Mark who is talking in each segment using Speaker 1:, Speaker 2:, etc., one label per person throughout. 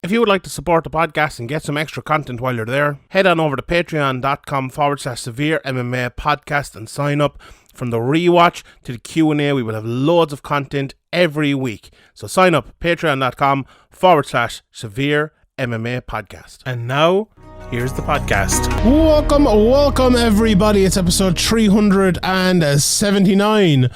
Speaker 1: If you would like to support the podcast and get some extra content while you're there, head on over to patreon.com/SevereMMA podcast and sign up. From the rewatch to the Q&A, we will have loads of content every week. So sign up, patreon.com/SevereMMA podcast. And now, here's the podcast. Welcome everybody. It's episode 379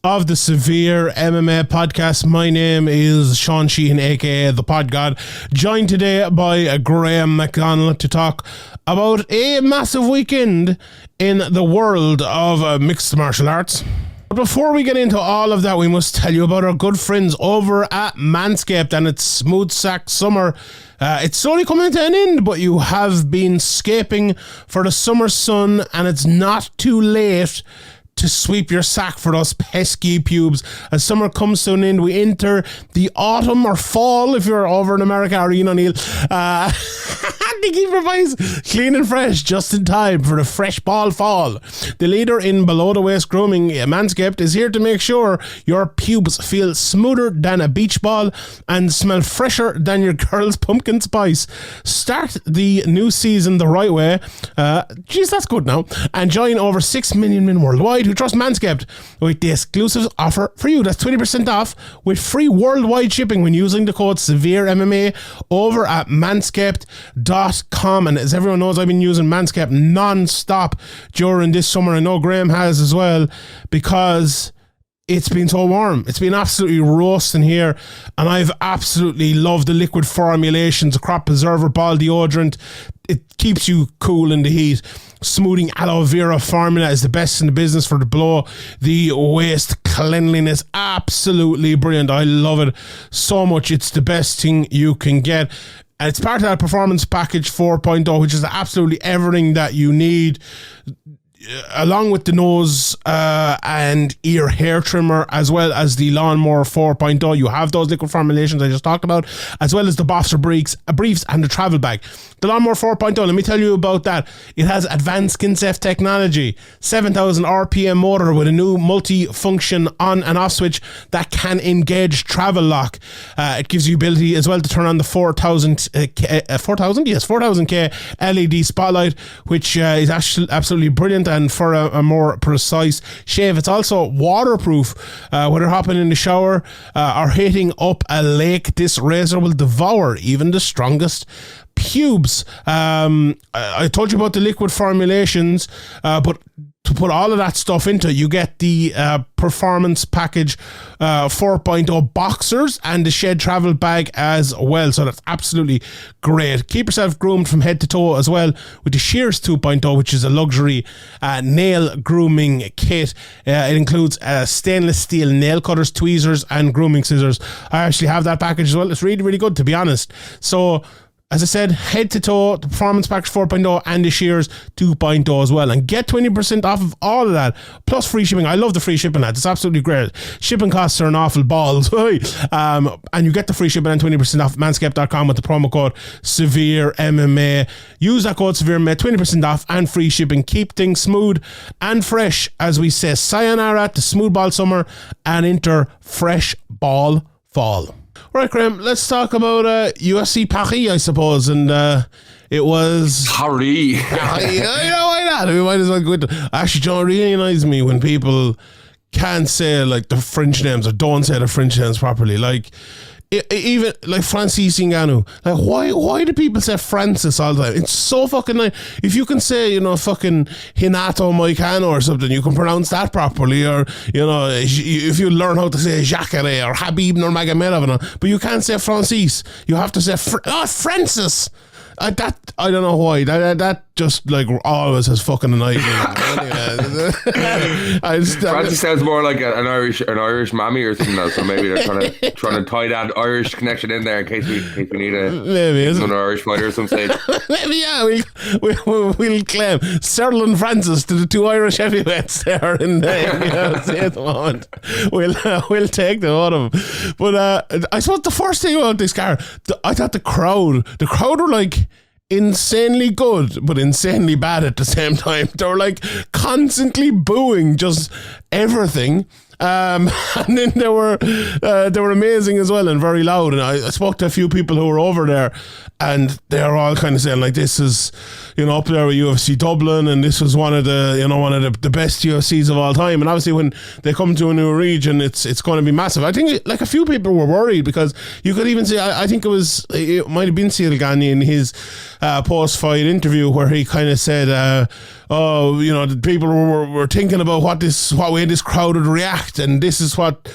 Speaker 1: of the Severe MMA podcast. My name is Sean Sheehan, aka the Pod God, joined today by Graham McDonald to talk about a massive weekend in the world of mixed martial arts. But before we get into all of that, we must tell you about our good friends over at Manscaped and its smooth sack summer. It's slowly coming to an end, but you have been scaping for the summer sun, and it's not too late to sweep your sack for those pesky pubes. As summer comes to an end, we enter the autumn or fall if you're over in America, or Neil. To keep your face clean and fresh just in time for the fresh ball fall. The leader in below the waist grooming, Manscaped, is here to make sure your pubes feel smoother than a beach ball and smell fresher than your girl's pumpkin spice. Start the new season the right way. That's good now. And join over 6 million men worldwide who trust Manscaped with the exclusive offer for you. That's 20% off with free worldwide shipping when using the code SevereMMA over at manscaped.com. And as everyone knows, I've been using Manscaped non-stop during this summer. I know Graham has as well, because it's been so warm. It's been absolutely roasting here, and I've absolutely loved the liquid formulations, the crop preserver ball deodorant. It keeps you cool in the heat. Smoothing aloe vera formula is the best in the business for the below the waist cleanliness. Absolutely brilliant. I love it so much. It's the best thing you can get. And it's part of that Performance Package 4.0, which is absolutely everything that you need, along with the nose and ear hair trimmer, as well as the Lawnmower 4.0. You have those liquid formulations I just talked about, as well as the boxer briefs and the travel bag. The Lawnmower 4.0, let me tell you about that. It has advanced skin-safe technology, 7,000 RPM motor with a new multi-function on and off switch that can engage travel lock. It gives you ability as well to turn on the 4,000K LED spotlight, which is actually absolutely brilliant, and for a more precise shave. It's also waterproof. Whether hopping in the shower or hitting up a lake, this razor will devour even the strongest pubes. I told you about the liquid formulations, but to put all of that stuff into, you get the Performance Package 4.0 boxers and the Shed travel bag as well. So that's absolutely great. Keep yourself groomed from head to toe as well with the Shears 2.0, which is a luxury nail grooming kit. It includes stainless steel nail cutters, tweezers, and grooming scissors. I actually have that package as well. It's really, really good, to be honest. So, as I said, head to toe, the Performance Package 4.0 and the Shears 2.0 as well. And get 20% off of all of that, plus free shipping. I love the free shipping, lads. It's absolutely great. Shipping costs are an awful balls. And you get the free shipping and 20% off manscaped.com with the promo code SevereMMA. Use that code SevereMMA, 20% off and free shipping. Keep things smooth and fresh as we say sayonara to smooth ball summer and enter fresh ball fall. Right, Graham, let's talk about UFC Paris, I suppose. And it was
Speaker 2: Paris.
Speaker 1: You know, why not? We might as well go into. Actually, John, really annoys me when people can't say like the French names or don't say the French names properly. Like, even like Francis Ngannou. Like, why do people say Francis all the time? It's so fucking nice. If you can say, fucking Hinato Moicano or something, you can pronounce that properly. Or, if you learn how to say Jacare or Habib Nurmagomedov, but you can't say Francis. You have to say Francis. I don't know why. That just like always has fucking annoyed me.
Speaker 2: Francis sounds more like an Irish mammy or something else. So maybe they're trying to tie that Irish connection in there in case we need another Irish fighter at some stage.
Speaker 1: Maybe, yeah. We'll claim Cyril and Francis to the two Irish heavyweights there in the UFC at the moment. We'll take them out of them. But I suppose the first thing about this car, I thought the crowd were like insanely good but insanely bad at the same time. They were like constantly booing just everything, And then they were amazing as well and very loud. And I spoke to a few people who were over there, and they are all kind of saying like, this is, up there with UFC Dublin, and this was one of the best UFCs of all time. And obviously when they come to a new region, it's going to be massive. I think like a few people were worried, because you could even see, I think it might have been Ciel Gagné in his post-fight interview, where he kind of said, the people were thinking about what way this crowd would react, and this is what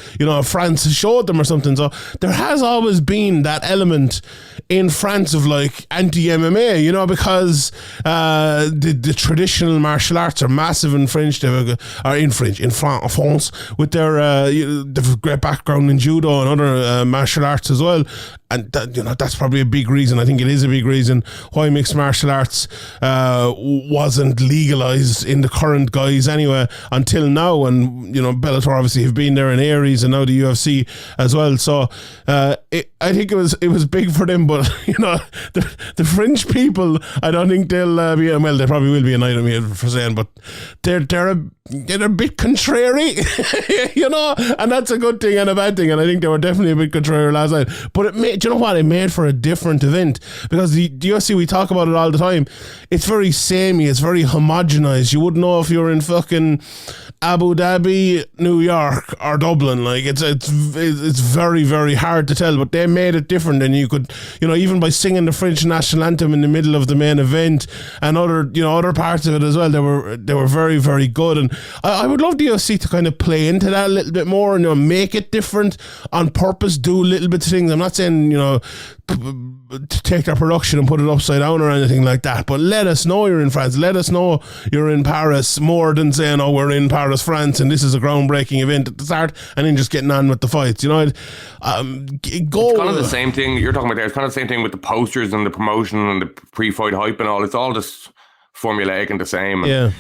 Speaker 1: France has showed them or something. So there has always been that element in France of like anti-MMA, because the traditional martial arts are massive in French, in France, with their they've great background in judo and other martial arts as well. And that's probably a big reason. I think it is a big reason why mixed martial arts wasn't legalized in the current guise anyway until now. And Bellator obviously have been there in Aries, and now the UFC as well. So I think it was big for them. But the French people, I don't think they'll be. Well, they probably will be annoyed at me for saying, but they're a bit contrary, and that's a good thing and a bad thing. And I think they were definitely a bit contrary last night. But it made for a different event, because the UFC, we talk about it all the time, it's very samey, it's very homogenized. You wouldn't know if you're in fucking Abu Dhabi, New York, or Dublin. Like it's very, very hard to tell. But they made it different, and you could, even by singing the French national anthem in the middle of the main event and other parts of it as well, they were very, very good. And I would love the UFC to kind of play into that a little bit more and make it different on purpose, do little bits of things. I'm not saying to take their production and put it upside down or anything like that, but let us know you're in France, let us know you're in Paris, more than saying, we're in Paris, France, and this is a groundbreaking event at the start, and then just getting on with the fights. It's kind of
Speaker 2: the same thing you're talking about there. It's kind of the same thing with the posters and the promotion and the pre-fight hype and all. It's all just formulaic and the same. And,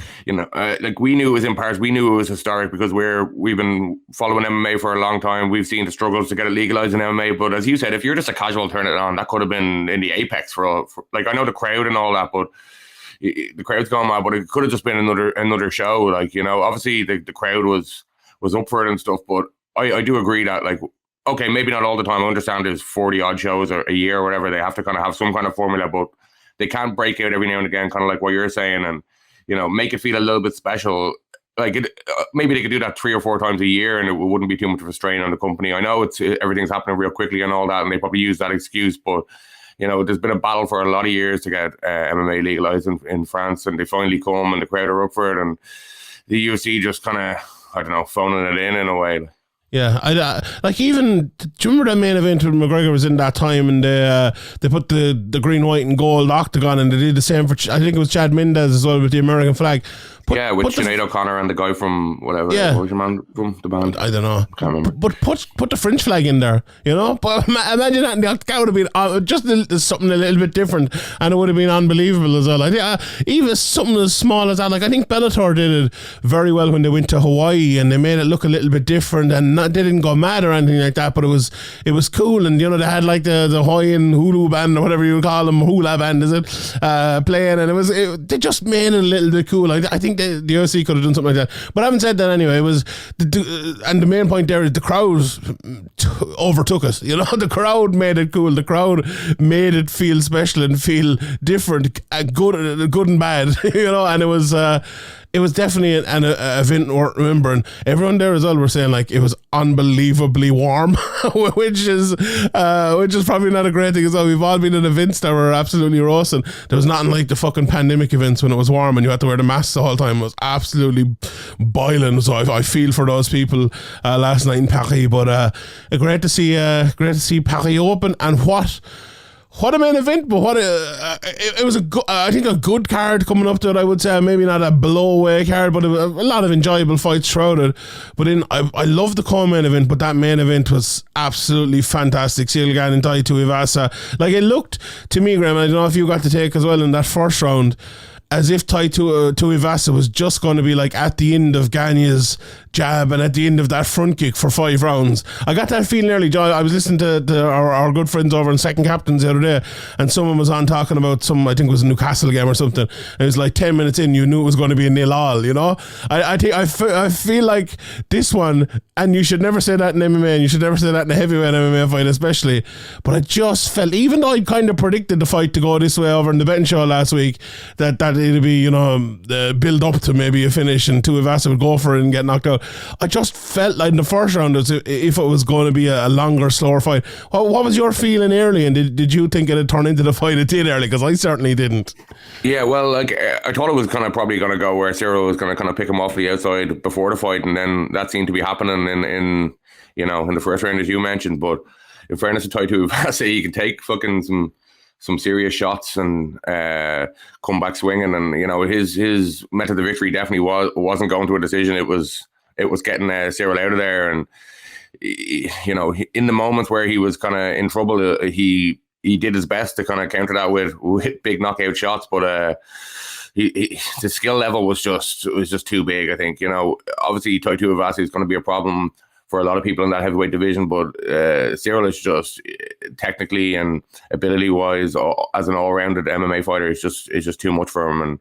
Speaker 2: like we knew it was in Paris. We knew it was historic because we've been following MMA for a long time. We've seen the struggles to get it legalized in MMA. But as you said, if you're just a casual turn it on, that could have been in the apex for like, I know the crowd and all that, but the crowd's gone mad. But it could have just been another show. Like, obviously the crowd was up for it and stuff. But I do agree that, like, okay, maybe not all the time. I understand there's 40 odd shows a year or whatever. They have to kind of have some kind of formula, but they can't break out every now and again, kind of like what you're saying, and make it feel a little bit special. Like maybe they could do that 3 or 4 times a year, and it wouldn't be too much of a strain on the company. I know everything's happening real quickly and all that, and they probably use that excuse. But there's been a battle for a lot of years to get MMA legalized in France, and they finally come, and the crowd are up for it, and the UFC just kind of phoning it in a way.
Speaker 1: Yeah, like even, do you remember that main event when McGregor was in that time, and they put the green, white and gold octagon, and they did the same for, I think it was Chad Mendez as well, with the American flag.
Speaker 2: With Sinead O'Connor and the guy from whatever. Yeah. What was your man from the band?
Speaker 1: I don't know.
Speaker 2: Can't remember.
Speaker 1: But put the French flag in there, But imagine that, that would have been just something a little bit different, and it would have been unbelievable as well. I think even something as small as that, like I think Bellator did it very well when they went to Hawaii, and they made it look a little bit different, and they didn't go mad or anything like that, but it was cool, and they had like the Hawaiian hula band or whatever you call them, hula band is it, playing, and they just made it a little bit cool. I think the UFC could have done something like that. But having said that, anyway, it was and the main point there is the crowd overtook us. The crowd made it cool. The crowd made it feel special and feel different, good and bad. And it was definitely an event worth remembering. Everyone there as well were saying like it was unbelievably warm, which is probably not a great thing as well. We've all been in events that were absolutely roasting. There was nothing like the fucking pandemic events when it was warm and you had to wear the masks the whole time. It was absolutely boiling. So I feel for those people last night in Paris. But great to see Paris open, and what a main event, but it was I think a good card coming up to it. I would say maybe not a blow-away card, but a lot of enjoyable fights throughout it. But I love the co-main event, but that main event was absolutely fantastic. Ciel Gagné and Tai Tuivasa. Like, it looked to me, Graham, I don't know if you got to take as well in that first round, as if Tai Tuivasa was just going to be like at the end of Gagne's jab and at the end of that front kick for 5 rounds. I got that feeling early, John. I was listening to our good friends over in Second Captains the other day, and someone was on talking about I think it was a Newcastle game or something. It was like 10 minutes in, you knew it was going to be a 0-all, you know? I feel like this one, and you should never say that in MMA, and you should never say that in a heavyweight MMA fight especially, but I just felt, even though I kind of predicted the fight to go this way over in the betting show last week, that it'd be, you know, build up to maybe a finish and Tuivasa would go for it and get knocked out. I just felt like in the first round, as if it was going to be a longer, slower fight. What was your feeling early, and did you think it had turned into the fight it did early? Because I certainly didn't.
Speaker 2: Yeah, well, like I thought it was kind of probably going to go where Cyril was going to kind of pick him off the outside before the fight, and then that seemed to be happening in the first round, as you mentioned. But in fairness to Tai Tuivasa, he can take fucking some serious shots and come back swinging, and you know his method of victory definitely wasn't going to a decision. It was getting Cyril out of there, and you know, in the moments where he was kind of in trouble, he did his best to kind of counter that with big knockout shots, but the skill level was just too big. I think, you know, obviously Tai Tuivasa is going to be a problem for a lot of people in that heavyweight division, but Cyril is just technically and ability wise as an all-rounded MMA fighter is just too much for him, and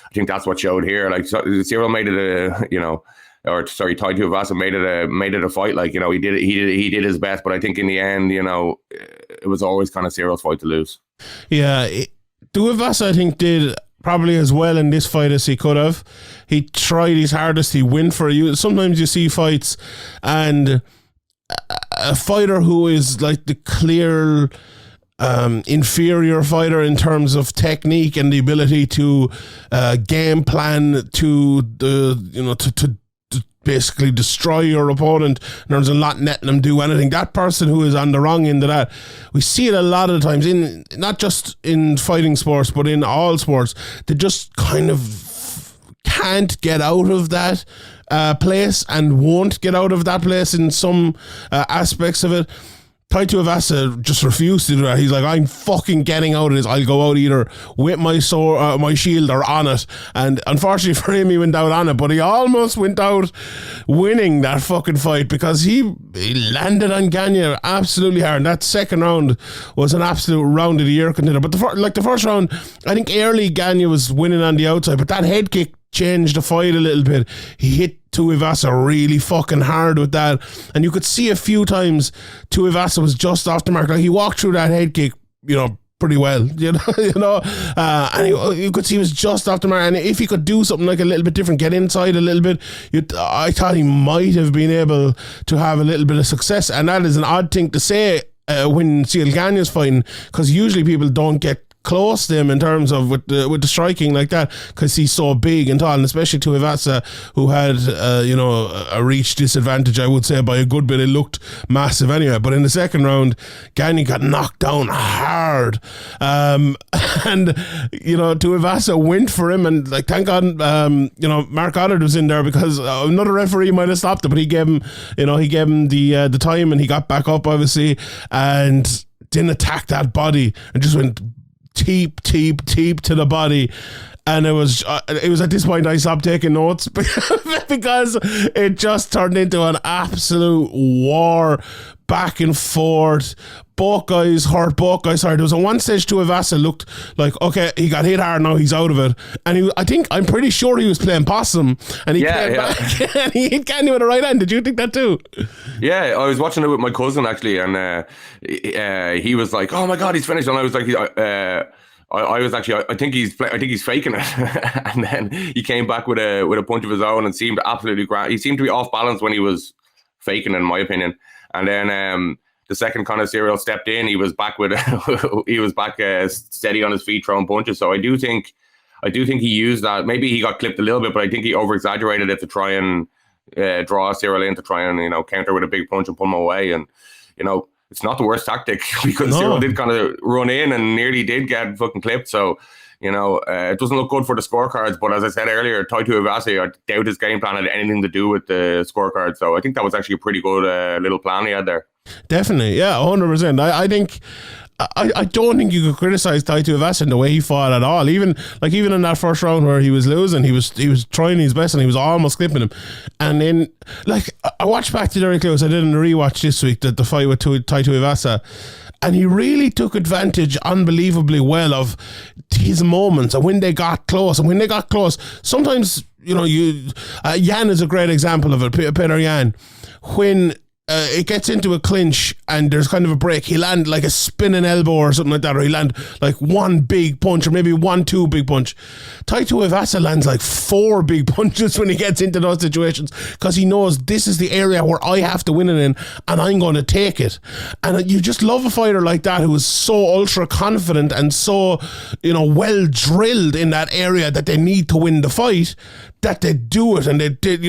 Speaker 2: I think that's what showed here. Like Cyril made it Tai Tuivasa made it a fight. Like, you know, he did his best, but I think in the end, you know, it was always kind of Cyril's fight to lose. Yeah,
Speaker 1: Tuivasa I think did probably as well in this fight as he could have. He tried his hardest. He went for you. Sometimes you see fights and a fighter who is like the clear inferior fighter in terms of technique and the ability to game plan to basically destroy your opponent, and there's a lot letting them do anything. That person who is on the wrong end of that, we see it a lot of times in not just in fighting sports but in all sports. They just kind of can't get out of that place and won't get out of that place in some aspects of it. Tai Tuivasa just refused to do that. He's like, I'm fucking getting out of this. I'll go out either with my sword, my shield, or on it. And unfortunately for him, he went out on it, but he almost went out winning that fucking fight because he landed on Gagne absolutely hard. And that second round was an absolute round of the year contender. But the first round, I think early Gagne was winning on the outside, but that head kick changed the fight a little bit. He hit Tuivasa really fucking hard with that, and you could see a few times Tuivasa was just off the mark. Like, he walked through that head kick, you know, pretty well, and you could see he was just off the mark. And if he could do something like a little bit different, get inside a little bit, I thought he might have been able to have a little bit of success. And that is an odd thing to say when Ciryl Gane is fighting, because usually people don't get close to him in terms of with the striking like that, because he's so big and tall, and especially Tuivasa, who had a reach disadvantage, I would say, by a good bit. It looked massive anyway. But in the second round, Gane got knocked down hard, and Tuivasa went for him, and like, thank God Mark Goddard was in there, because another referee might have stopped it, but he gave him the time, and he got back up obviously and didn't attack that body and just went teep to the body. And it was at this point I stopped taking notes because it just turned into an absolute war, back and forth. Both guys hurt, both guys hurt. There was a one stage Tuivasa looked like, okay, he got hit hard, now he's out of it. And I'm pretty sure he was playing possum, and he came back and he hit Gane with a right hand. Did you think that too?
Speaker 2: Yeah, I was watching it with my cousin actually, and he was like, "Oh my God, he's finished," and I was like, I think he's faking it. And then he came back with a punch of his own and seemed absolutely grand. He seemed to be off balance when he was faking, in my opinion. And then the second kind of Cyril stepped in, he was back steady on his feet, throwing punches. So I do think he used that. Maybe he got clipped a little bit, but I think he over exaggerated it to try and draw Cyril in, to try and counter with a big punch and pull him away. And it's not the worst tactic, because Cyril did kind of run in and nearly did get fucking clipped. So, it doesn't look good for the scorecards. But as I said earlier, Tai Tuivasa, I doubt his game plan had anything to do with the scorecard. So I think that was actually a pretty good little plan he had there.
Speaker 1: Definitely, yeah, 100%. I think I don't think you could criticize Tai Tuivasa in the way he fought at all. Even in that first round where he was losing, he was trying his best and he was almost clipping him. And then I watched back to Derek Lewis. I did a rewatch this week, the fight with Tai Tuivasa, and he really took advantage unbelievably well of his moments and when they got close. And when they got close, sometimes Yan is a great example of it. Peter Yan, when it gets into a clinch and there's kind of a break, he'll land like a spinning elbow or something like that, or he'll land like one big punch or maybe 1-2 big punch. Tai Tuivasa lands like 4 big punches when he gets into those situations, because he knows this is the area where I have to win it in and I'm going to take it. And you just love a fighter like that who is so ultra confident and so well drilled in that area that they need to win the fight, that they do it, and they did.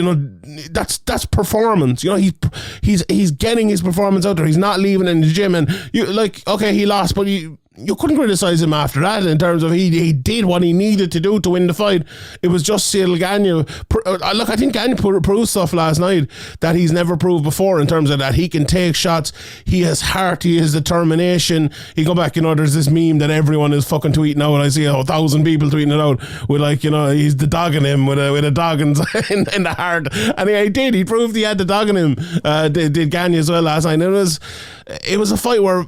Speaker 1: That's performance. He's getting his performance out there. He's not leaving in the gym, and he lost, but you couldn't criticize him after that in terms of he did what he needed to do to win the fight. It was just Ciryl Gane. I think Gane proved stuff last night that he's never proved before in terms of that he can take shots. He has heart. He has determination. He go back, there's this meme that everyone is fucking tweeting out. I see 1,000 people tweeting it out with he's the dogging him with a dog in the heart. And he did. He proved he had the dog in him. Did Gane as well last night. It was a fight where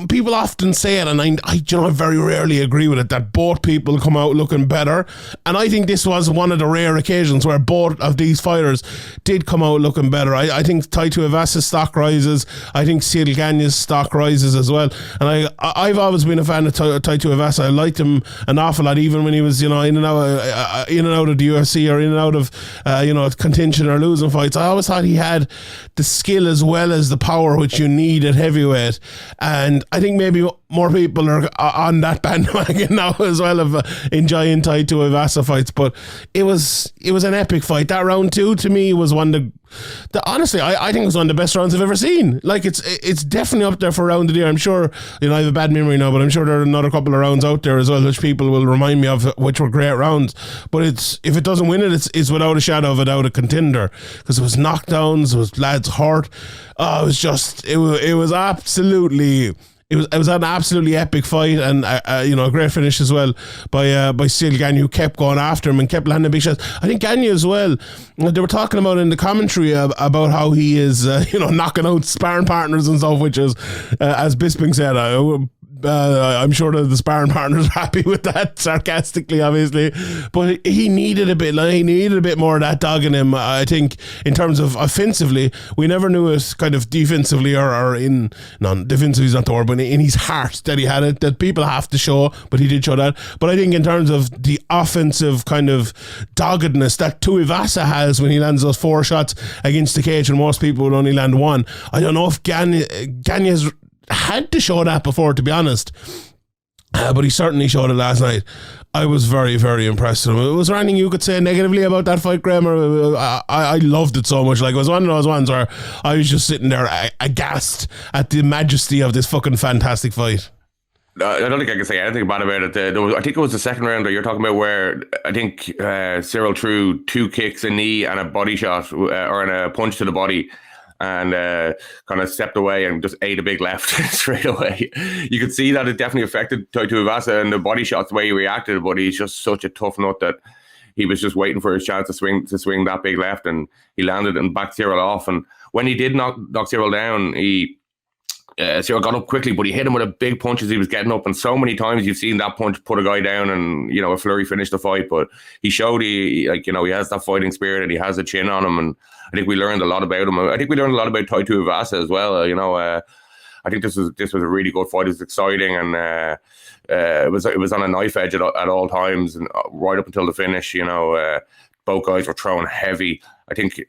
Speaker 1: people often say it, and I very rarely agree with it, that both people come out looking better. And I think this was one of the rare occasions where both of these fighters did come out looking better. I think Tai Tuivasa's stock rises. I think Ciryl Gane's stock rises as well. And I've always been a fan of Tai Tuivasa. I liked him an awful lot, even when he was in and out of the UFC or in and out of contention or losing fights. I always thought he had the skill as well as the power which you need at heavyweight. And I think maybe more people are on that bandwagon now as well of enjoying Tai Tuivasa fights. But it was an epic fight. That round 2 to me was one of honestly, I think it was one of the best rounds I've ever seen. It's definitely up there for round of the year. I'm sure, I have a bad memory now, but I'm sure there are another couple of rounds out there as well which people will remind me of, which were great rounds. But if it doesn't win it, it's without a shadow of a doubt a contender, because it was knockdowns, it was lads hurt. It was absolutely. It was an absolutely epic fight, and a great finish as well by Ciryl Gane, who kept going after him and kept landing big shots. I think Gane as well, they were talking about in the commentary about how he is knocking out sparring partners and stuff, which is as Bisping said, I'm sure that the sparring partners are happy with that, sarcastically, obviously. But he needed a bit more of that dog in him. I think in terms of offensively, we never knew it kind of defensively or in, no, defensively is not the word, but in his heart that he had it, that people have to show, but he did show that. But I think in terms of the offensive kind of doggedness that Tuivasa has when he lands those 4 shots against the cage and most people would only land 1, I don't know if Gane has had to show that before, to be honest, but he certainly showed it last night. I was very, very impressed with him. Was there anything you could say negatively about that fight, Graham? I loved it so much. It was one of those ones where I was just sitting there aghast at the majesty of this fucking fantastic fight.
Speaker 2: I don't think I can say anything bad about it. I think it was the second round that you're talking about where I think Ciryl threw 2 kicks, a knee and a body shot or a punch to the body, and kind of stepped away and just ate a big left straight away. You could see that it definitely affected Tai Tuivasa and the body shots, the way he reacted, but he's just such a tough nut that he was just waiting for his chance to swing that big left, and he landed and backed Ciryl off. And when he did knock Ciryl down, Ciryl got up quickly, but he hit him with a big punch as he was getting up. And so many times you've seen that punch put a guy down and, a flurry finished the fight. But he showed he has that fighting spirit and he has a chin on him. And I think we learned a lot about him. I think we learned a lot about Tai Tuivasa as well. I think this was a really good fight. It was exciting, and it was on a knife edge at all times, and right up until the finish. Both guys were throwing heavy. I think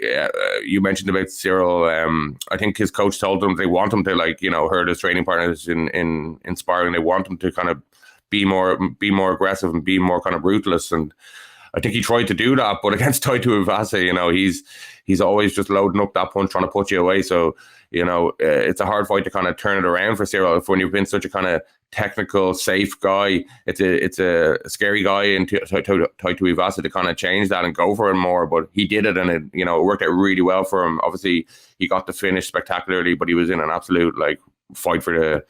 Speaker 2: you mentioned about Ciryl. I think his coach told him they want him to hurt his training partners in sparring. They want him to kind of be more aggressive and be more kind of ruthless. And I think he tried to do that, but against Tai Tuivasa, he's always just loading up that punch, trying to put you away. So it's a hard fight to kind of turn it around for Ciryl. When you've been such a kind of technical, safe guy, it's a scary guy in Tai Tuivasa to kind of change that and go for it more. But he did it, and it worked out really well for him. Obviously, he got the finish spectacularly, but he was in an absolute fight for the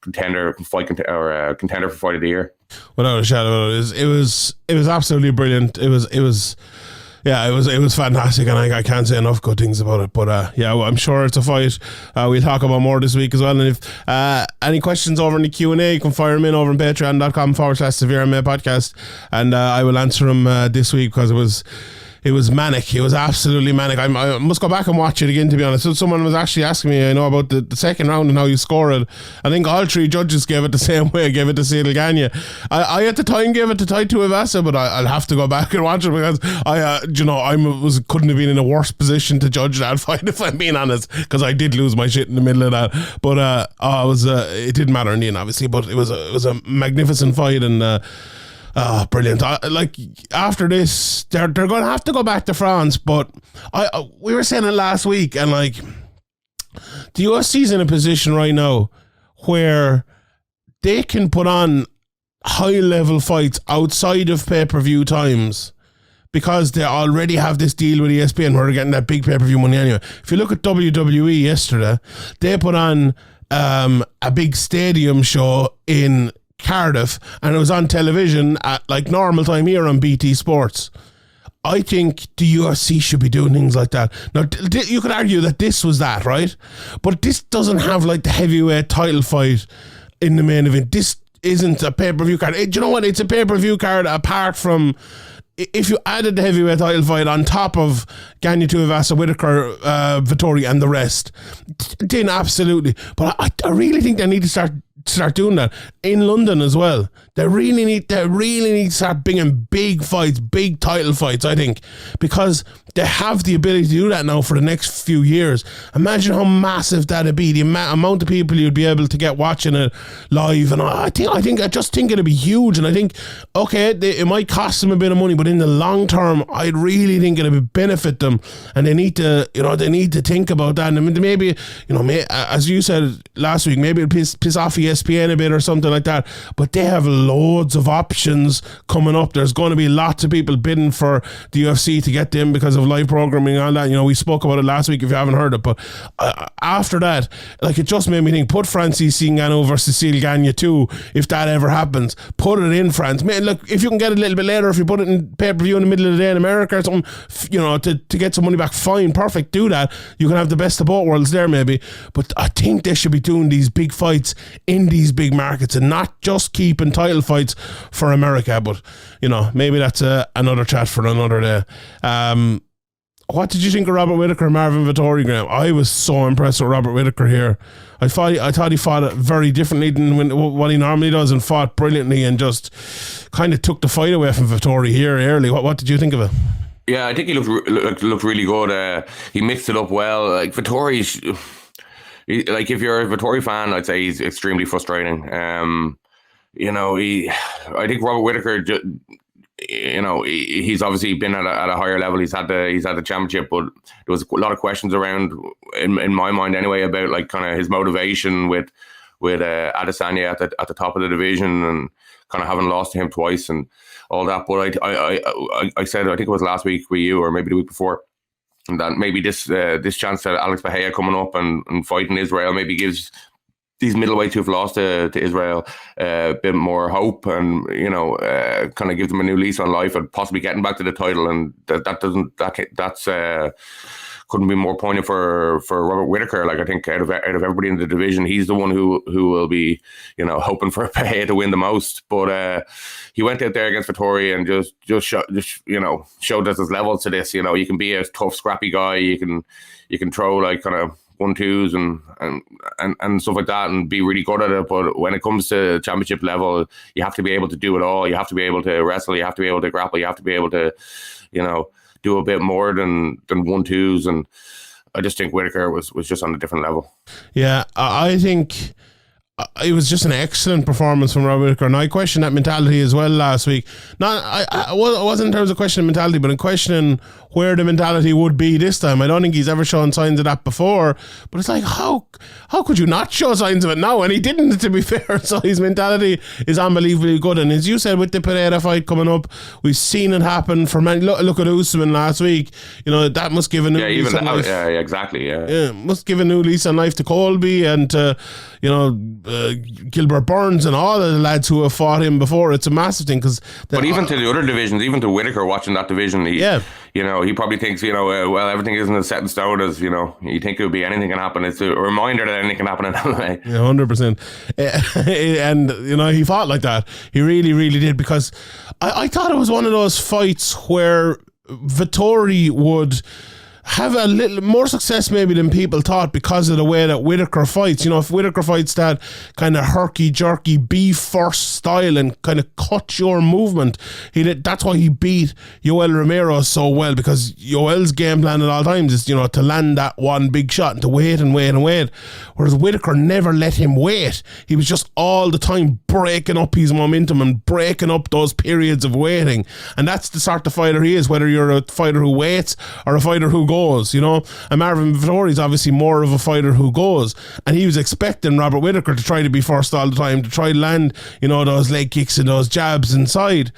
Speaker 2: contender for fight of the year.
Speaker 1: Without a shadow of it, it was absolutely brilliant. It was fantastic, and I can't say enough good things about it. But well, I'm sure it's a fight we'll talk about more this week as well. And if any questions over in the Q&A, you can fire them in over on patreon.com/SevereMMA podcast, and I will answer them this week, because it was manic. It was absolutely manic. I must go back and watch it again, to be honest. So someone was actually asking me, about the second round and how you score it. I think all three judges gave it the same way. I gave it to Cedric Gagne. I at the time gave it to Tai Tuivasa, but I'll have to go back and watch it, because I couldn't have been in a worse position to judge that fight, if I'm being honest, because I did lose my shit in the middle of that. But it didn't matter in the end, obviously. But it was a magnificent fight, and. Brilliant. After this, they're going to have to go back to France, but we were saying it last week, and the UFC's in a position right now where they can put on high-level fights outside of pay-per-view times, because they already have this deal with ESPN where they're getting that big pay-per-view money anyway. If you look at WWE yesterday, they put on a big stadium show in Cardiff, and it was on television at normal time here on BT Sports. I think the UFC should be doing things like that. Now, you could argue that this was that, right? But this doesn't have the heavyweight title fight in the main event. This isn't a pay-per-view card. Do you know what? It's a pay-per-view card apart from, if you added the heavyweight title fight on top of Gagne, Tuivasa, Whittaker, Vettori, and the rest, then absolutely. But I really think they need to start doing that in London as well. They really need to start bringing big fights, big title fights, I think, because they have the ability to do that now for the next few years. Imagine how massive that'd be, the amount of people you'd be able to get watching it live. And I just think it'd be huge. And I think, okay, it might cost them a bit of money, but in the long term, I really think it'd benefit them. And they need to think about that. And maybe, as you said last week, maybe it'll piss off ESPN a bit or something like that. But they have loads of options coming up. There's going to be lots of people bidding for the UFC to get them because of live programming and all that. We spoke about it last week if you haven't heard it. But after that, it just made me think, put Francis Ngannou versus Cedric Gagne too, if that ever happens. Put it in France. Man, look, if you can get it a little bit later, if you put it in pay-per-view in the middle of the day in America or something, to get some money back, fine, perfect, do that. You can have the best of both worlds there maybe. But I think they should be doing these big fights in these big markets and not just keeping title fights for America. But maybe that's another chat for another day. What did you think of Robert Whittaker and Marvin Vettori, Graham? I was so impressed with Robert Whittaker here. I thought he fought it very differently than what he normally does, and fought brilliantly, and just kind of took the fight away from Vettori here early. What did you think of it?
Speaker 2: Yeah, I think he looked really good. He mixed it up well. Vettori's, if you're a Vettori fan, I'd say he's extremely frustrating. I think Robert Whittaker, he's obviously been at a higher level. He's had the championship, but there was a lot of questions around, in my mind anyway, about kind of his motivation with Adesanya at the top of the division, and kind of having lost to him twice and all that. But I said, I think it was last week with you, or maybe the week before, that maybe this chance that Alex Bahia coming up and fighting Israel maybe gives these middleweights who've lost to Israel a bit more hope, and kind of give them a new lease on life and possibly getting back to the title. And that's couldn't be more poignant for Robert Whittaker. I think out of everybody in the division, he's the one who will be hoping for Bahia to win the most. But he went out there against Vettori and just showed us his levels to this. You can be a tough, scrappy guy. You can throw kind of 1-2s and stuff like that, and be really good at it. But when it comes to championship level, you have to be able to do it all. You have to be able to wrestle. You have to be able to grapple. You have to be able to, do a bit more than 1-2s. And I just think Whittaker was just on a different level. Yeah,
Speaker 1: I think it was just an excellent performance from Robert Whittaker, and I questioned that mentality as well last week. I wasn't in terms of questioning mentality, but in questioning where the mentality would be this time. I don't think he's ever shown signs of that before, but it's how could you not show signs of it now? And he didn't, to be fair. So his mentality is unbelievably good. And as you said, with the Pereira fight coming up, we've seen it happen for many. Look at Usman last week. That must give a new lease on life.
Speaker 2: Yeah, exactly. Yeah,
Speaker 1: must give a new lease on life to Colby, and Gilbert Burns and all of the lads who have fought him before. It's a massive thing.
Speaker 2: But even to the other divisions, even to Whittaker watching that division, he probably thinks, well, everything isn't as set in stone as, you think it would be, anything can happen. It's a reminder that anything can happen in MMA.
Speaker 1: Yeah, 100%. And, he fought like that. He really, really did, because I thought it was one of those fights where Vettori would have a little more success maybe than people thought, because of the way that Whittaker fights. If Whittaker fights that kind of herky-jerky, be-first style and kind of cut your movement, that's why he beat Yoel Romero so well, because Yoel's game plan at all times is, to land that one big shot and to wait and wait and wait. Whereas Whittaker never let him wait. He was just all the time breaking up his momentum and breaking up those periods of waiting. And that's the sort of fighter he is, whether you're a fighter who waits or a fighter who goes, and Marvin Vettori's obviously more of a fighter who goes, and he was expecting Robert Whittaker to try to be first all the time, to try to land, those leg kicks and those jabs inside,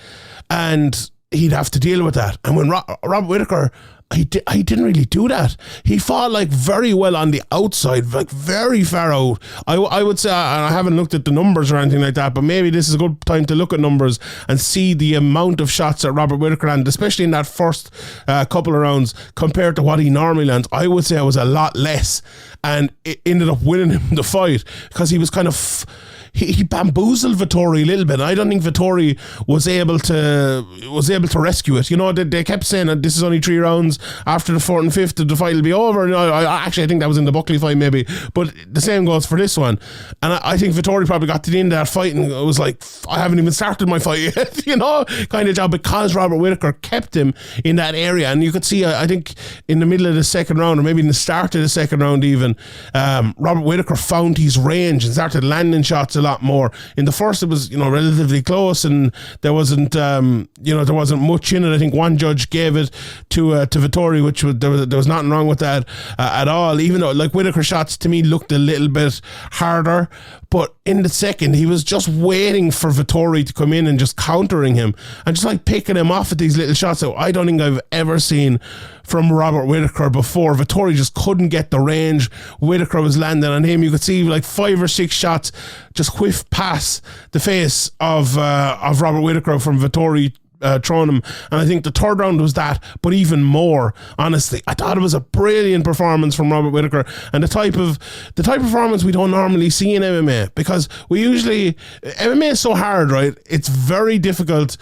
Speaker 1: and he'd have to deal with that. And when Robert Whittaker, he didn't really do that. He fought very well on the outside, very far out. I would say, and I haven't looked at the numbers or anything like that, but maybe this is a good time to look at numbers and see the amount of shots that Robert Whittaker landed, especially in that first couple of rounds, compared to what he normally lands. I would say it was a lot less, and it ended up winning him the fight, because he was kind of... He bamboozled Vettori a little bit. I don't think Vettori was able to rescue it. They kept saying that this is only 3 rounds. After the 4th and 5th, the fight will be over. I think that was in the Buckley fight maybe, but the same goes for this one. And I think Vettori probably got to the end of that fight and it was like, I haven't even started my fight yet, kind of job, because Robert Whittaker kept him in that area. And you could see, I think in the middle of the second round, or maybe in the start of the second round even, Robert Whittaker found his range and started landing shots a lot more. In the first, it was relatively close, and there wasn't much in it. I think one judge gave it to Vettori, which there was nothing wrong with that at all. Even though Whittaker shots to me looked a little bit harder, but in the second he was just waiting for Vettori to come in and just countering him and just picking him off at these little shots that I don't think I've ever seen from Robert Whittaker before. Vettori just couldn't get the range. Whittaker was landing on him. You could see 5 or 6 shots just whiff past the face of Robert Whittaker from Vettori throwing him. And I think the third round was that, but even more, honestly. I thought it was a brilliant performance from Robert Whittaker, and the type of performance we don't normally see in MMA, because MMA is so hard, right? It's very difficult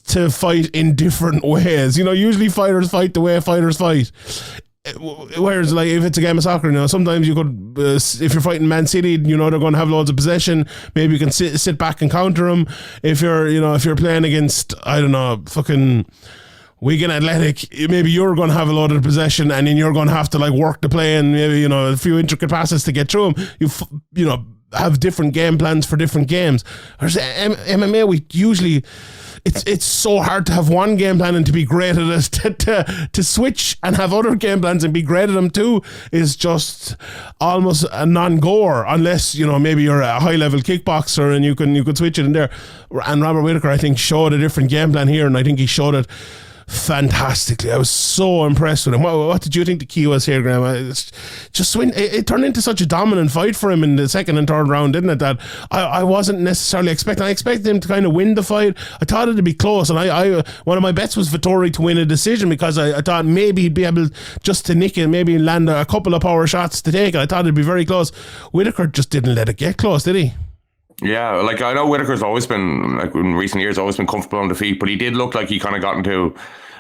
Speaker 1: to fight in different ways. Usually fighters fight the way fighters fight. Whereas if it's a game of soccer, sometimes you could, if you're fighting Man City, they're going to have loads of possession. Maybe you can sit back and counter them. If you're playing against, I don't know, fucking Wigan Athletic, maybe you're going to have a lot of possession, and then you're going to have to work the play and maybe a few intricate passes to get through them. You have different game plans for different games. Whereas MMA, we usually... It's so hard to have one game plan and to be great at it. To switch and have other game plans and be great at them too is just almost a non-goer, unless maybe you're a high-level kickboxer and you can switch it in there. And Robert Whittaker, I think, showed a different game plan here, and I think he showed it fantastically. I was so impressed with him. What did you think the key was here, Graham? It turned into such a dominant fight for him in the second and third round, didn't it? That I wasn't necessarily expecting. I expected him to kind of win the fight. I thought it'd be close, and I one of my bets was Vettori to win a decision, because I thought maybe he'd be able just to nick it, maybe land a couple of power shots to take it. I thought it'd be very close. Whittaker just didn't let it get close, did he?
Speaker 2: Yeah, I know Whittaker's always been, in recent years, always been comfortable on the feet, but he did look like he kind of got into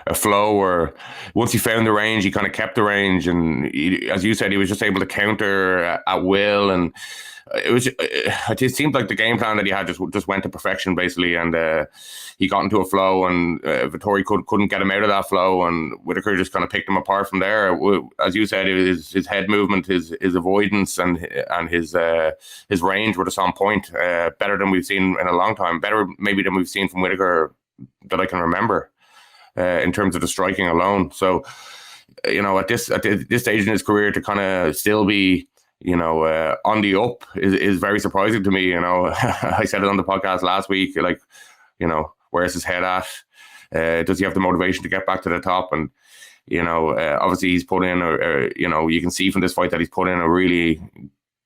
Speaker 2: a flow where once he found the range, he kind of kept the range, and he, as you said, he was just able to counter at will, and it seemed like the game plan that he had just went to perfection basically, and he got into a flow, and Vettori couldn't get him out of that flow, and Whittaker just kind of picked him apart from there. As you said, his head movement, his avoidance, and his range were just on point, better than we've seen in a long time, better maybe than we've seen from Whittaker that I can remember, in terms of the striking alone. So, at this stage in his career, to kind of still be on the up is very surprising to me. I said it on the podcast last week, where's his head at? Does he have the motivation to get back to the top? And, obviously he's put in, you can see from this fight that he's put in a really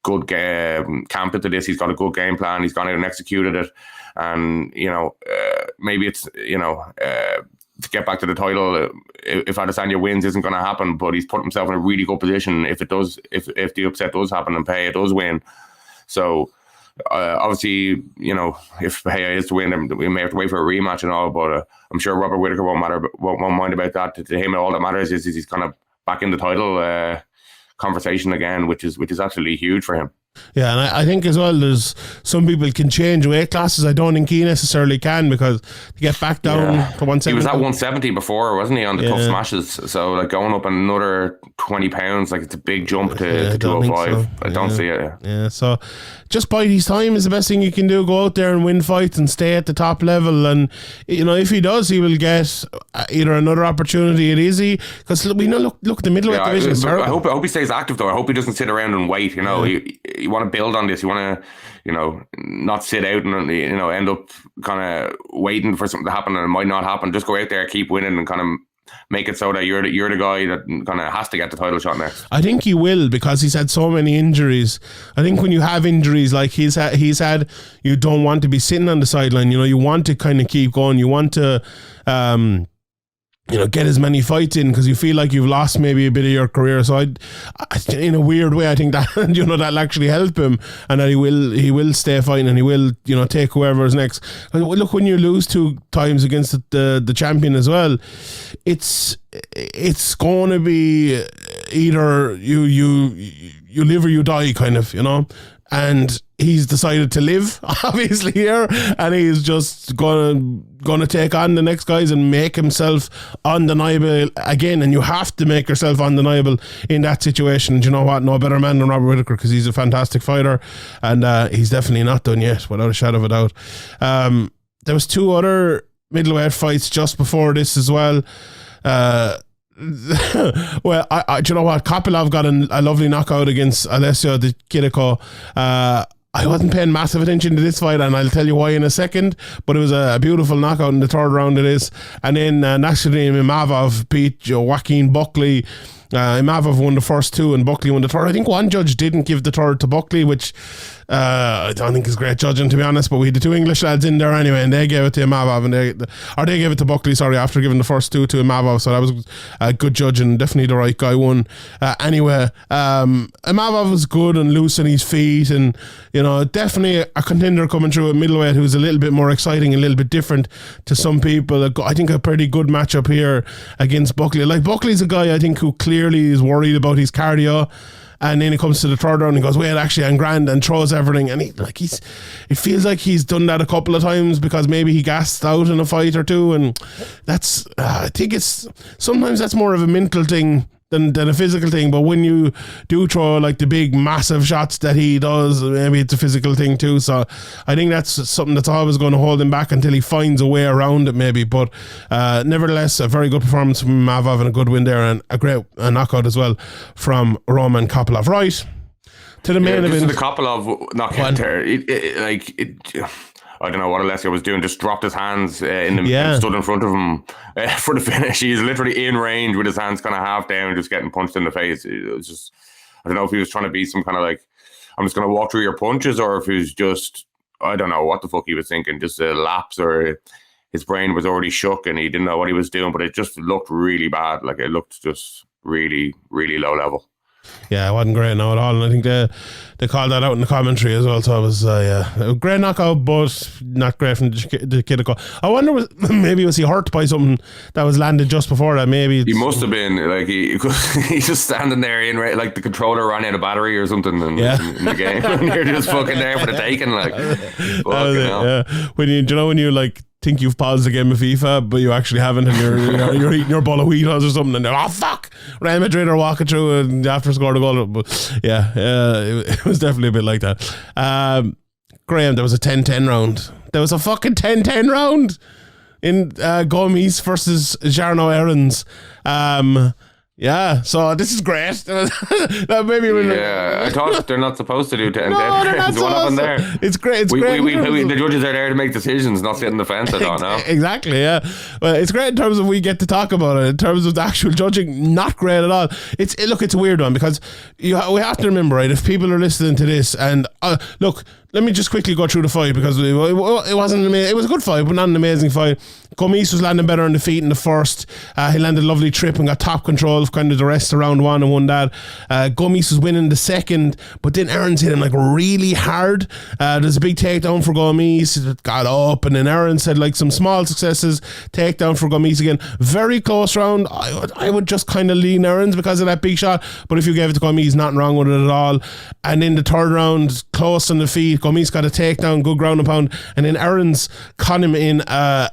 Speaker 2: good camp into this. He's got a good game plan. He's gone out and executed it. And, maybe it's, to get back to the title, if Adesanya wins, isn't going to happen, but he's put himself in a really good position if the upset does happen and Pereira does win. So, obviously, if Pereira is to win, then we may have to wait for a rematch and all, but I'm sure Robert Whittaker won't mind about that. To him, all that matters is he's kind of back in the title conversation again, which is absolutely huge for him.
Speaker 1: Yeah, and I think as well, there's some people can change weight classes. I don't think he necessarily can, because to get back down to 170.
Speaker 2: He was at 170 before, wasn't he, on the tough smashes? So like going up another 20 pounds, like it's a big jump to 205. I don't see it.
Speaker 1: Yeah, so just bide his time is the best thing you can do. Go out there and win fights and stay at the top level. And if he does, he will get either another opportunity at Izzy, because we know look the middleweight division is terrible.
Speaker 2: I hope he stays active though. I hope he doesn't sit around and wait. You want to build on this. You want to, not sit out and, end up kind of waiting for something to happen and it might not happen. Just go out there, keep winning, and kind of make it so that you're the guy that kind of has to get the title shot next.
Speaker 1: I think he will, because he's had so many injuries. I think when you have injuries like he's had, you don't want to be sitting on the sideline. You want to kind of keep going. You want to get as many fights in, because you feel like you've lost maybe a bit of your career. So I in a weird way, I think that that'll actually help him, and that he will stay fighting, and he will take whoever's next. Look, when you lose 2 times against the champion as well, it's going to be either you live or you die, kind of, and he's decided to live, obviously, here, and he's just gonna take on the next guys and make himself undeniable again. And you have to make yourself undeniable in that situation. And you know what? No better man than Robert Whittaker, because he's a fantastic fighter, and he's definitely not done yet, without a shadow of a doubt. There was 2 other middleweight fights just before this as well. Well, do you know what? Kopylov got a lovely knockout against Alessio Di Chirico. I wasn't paying massive attention to this fight, and I'll tell you why in a second, but it was a beautiful knockout in the 3rd round it is. And then Nasruddin Imavov beat Joaquin Buckley. Imavov won the first 2 and Buckley won the 3rd. I think one judge didn't give the 3rd to Buckley, which I don't think is great judging, to be honest, but we had the 2 English lads in there anyway, and they gave it to Imavov, and they gave it to Buckley, after giving the first 2 to Imavov. So that was a good judge, and definitely the right guy won. Anyway, Imavov was good and loose on his feet, and definitely a contender coming through at middleweight who's a little bit more exciting, a little bit different to some people. I think a pretty good matchup here against Buckley. Like, Buckley's a guy I think who clearly is worried about his cardio, and then he comes to the 3rd round and goes, wait, actually I'm grand, and throws everything. And it feels like he's done that a couple of times, because maybe he gassed out in a fight or 2, and that's I think sometimes that's more of a mental thing than a physical thing. But when you do throw like the big massive shots that he does, maybe it's a physical thing too. So I think that's something that's always going to hold him back until he finds a way around it, maybe. But nevertheless, a very good performance from Mavov, and a good win there, and a great knockout as well from Roman Kopylov. Right to the main event.
Speaker 2: The Kopylov knockout there, I don't know what Alessio was doing, just dropped his hands and stood in front of him for the finish. He's literally in range with his hands kind of half down, just getting punched in the face. It was just, I don't know if he was trying to be some kind of like, I'm just going to walk through your punches, or if he was just, I don't know what the fuck he was thinking, just a lapse, or his brain was already shook and he didn't know what he was doing, but it just looked really bad. Like, it looked just really, really low level.
Speaker 1: Yeah, it wasn't great now at all, and I think they called that out in the commentary as well. So it was a great knockout, but not great from the Chirico. I wonder, was he hurt by something that was landed just before that? Maybe
Speaker 2: he must have been, like, he's just standing there in like the controller ran out of battery or something in the game, and you're just fucking there for the taking, like. When you like think you've paused the game of FIFA, but you actually haven't, and you're eating your bowl of Wheatos or something, and oh fuck, Real Madrid are walking through and after scored a goal. But it was definitely a bit like that. Graham, there was a 10-10 round. There was a fucking 10-10 round in Gomes versus Jarno Aarons.
Speaker 1: Yeah, so this is great.
Speaker 2: I thought they're not supposed to do 10-10. What happened there?
Speaker 1: It's great. It's great.
Speaker 2: The judges are there to make decisions, not sit in the fence. I don't know.
Speaker 1: Exactly. Yeah. Well, it's great in terms of we get to talk about it. In terms of the actual judging, not great at all. It's a weird one because we have to remember, right? If people are listening to this, and look. Let me just quickly go through the fight because it wasn't amazing. It was a good fight, but not an amazing fight. Gomis was landing better on the feet in the first. He landed a lovely trip and got top control of kind of the rest of round one and won that. Gomis was winning the second, but then Aaron's hit him like really hard. There's a big takedown for Gomis. It got up, and then Aaron said like some small successes. Takedown for Gomis again. Very close round. I would just kind of lean Aaron's because of that big shot, but if you gave it to Gomis, nothing wrong with it at all. And in the third round, close on the feet, Gomis got a takedown, good ground and pound, and then Aaron's caught him in a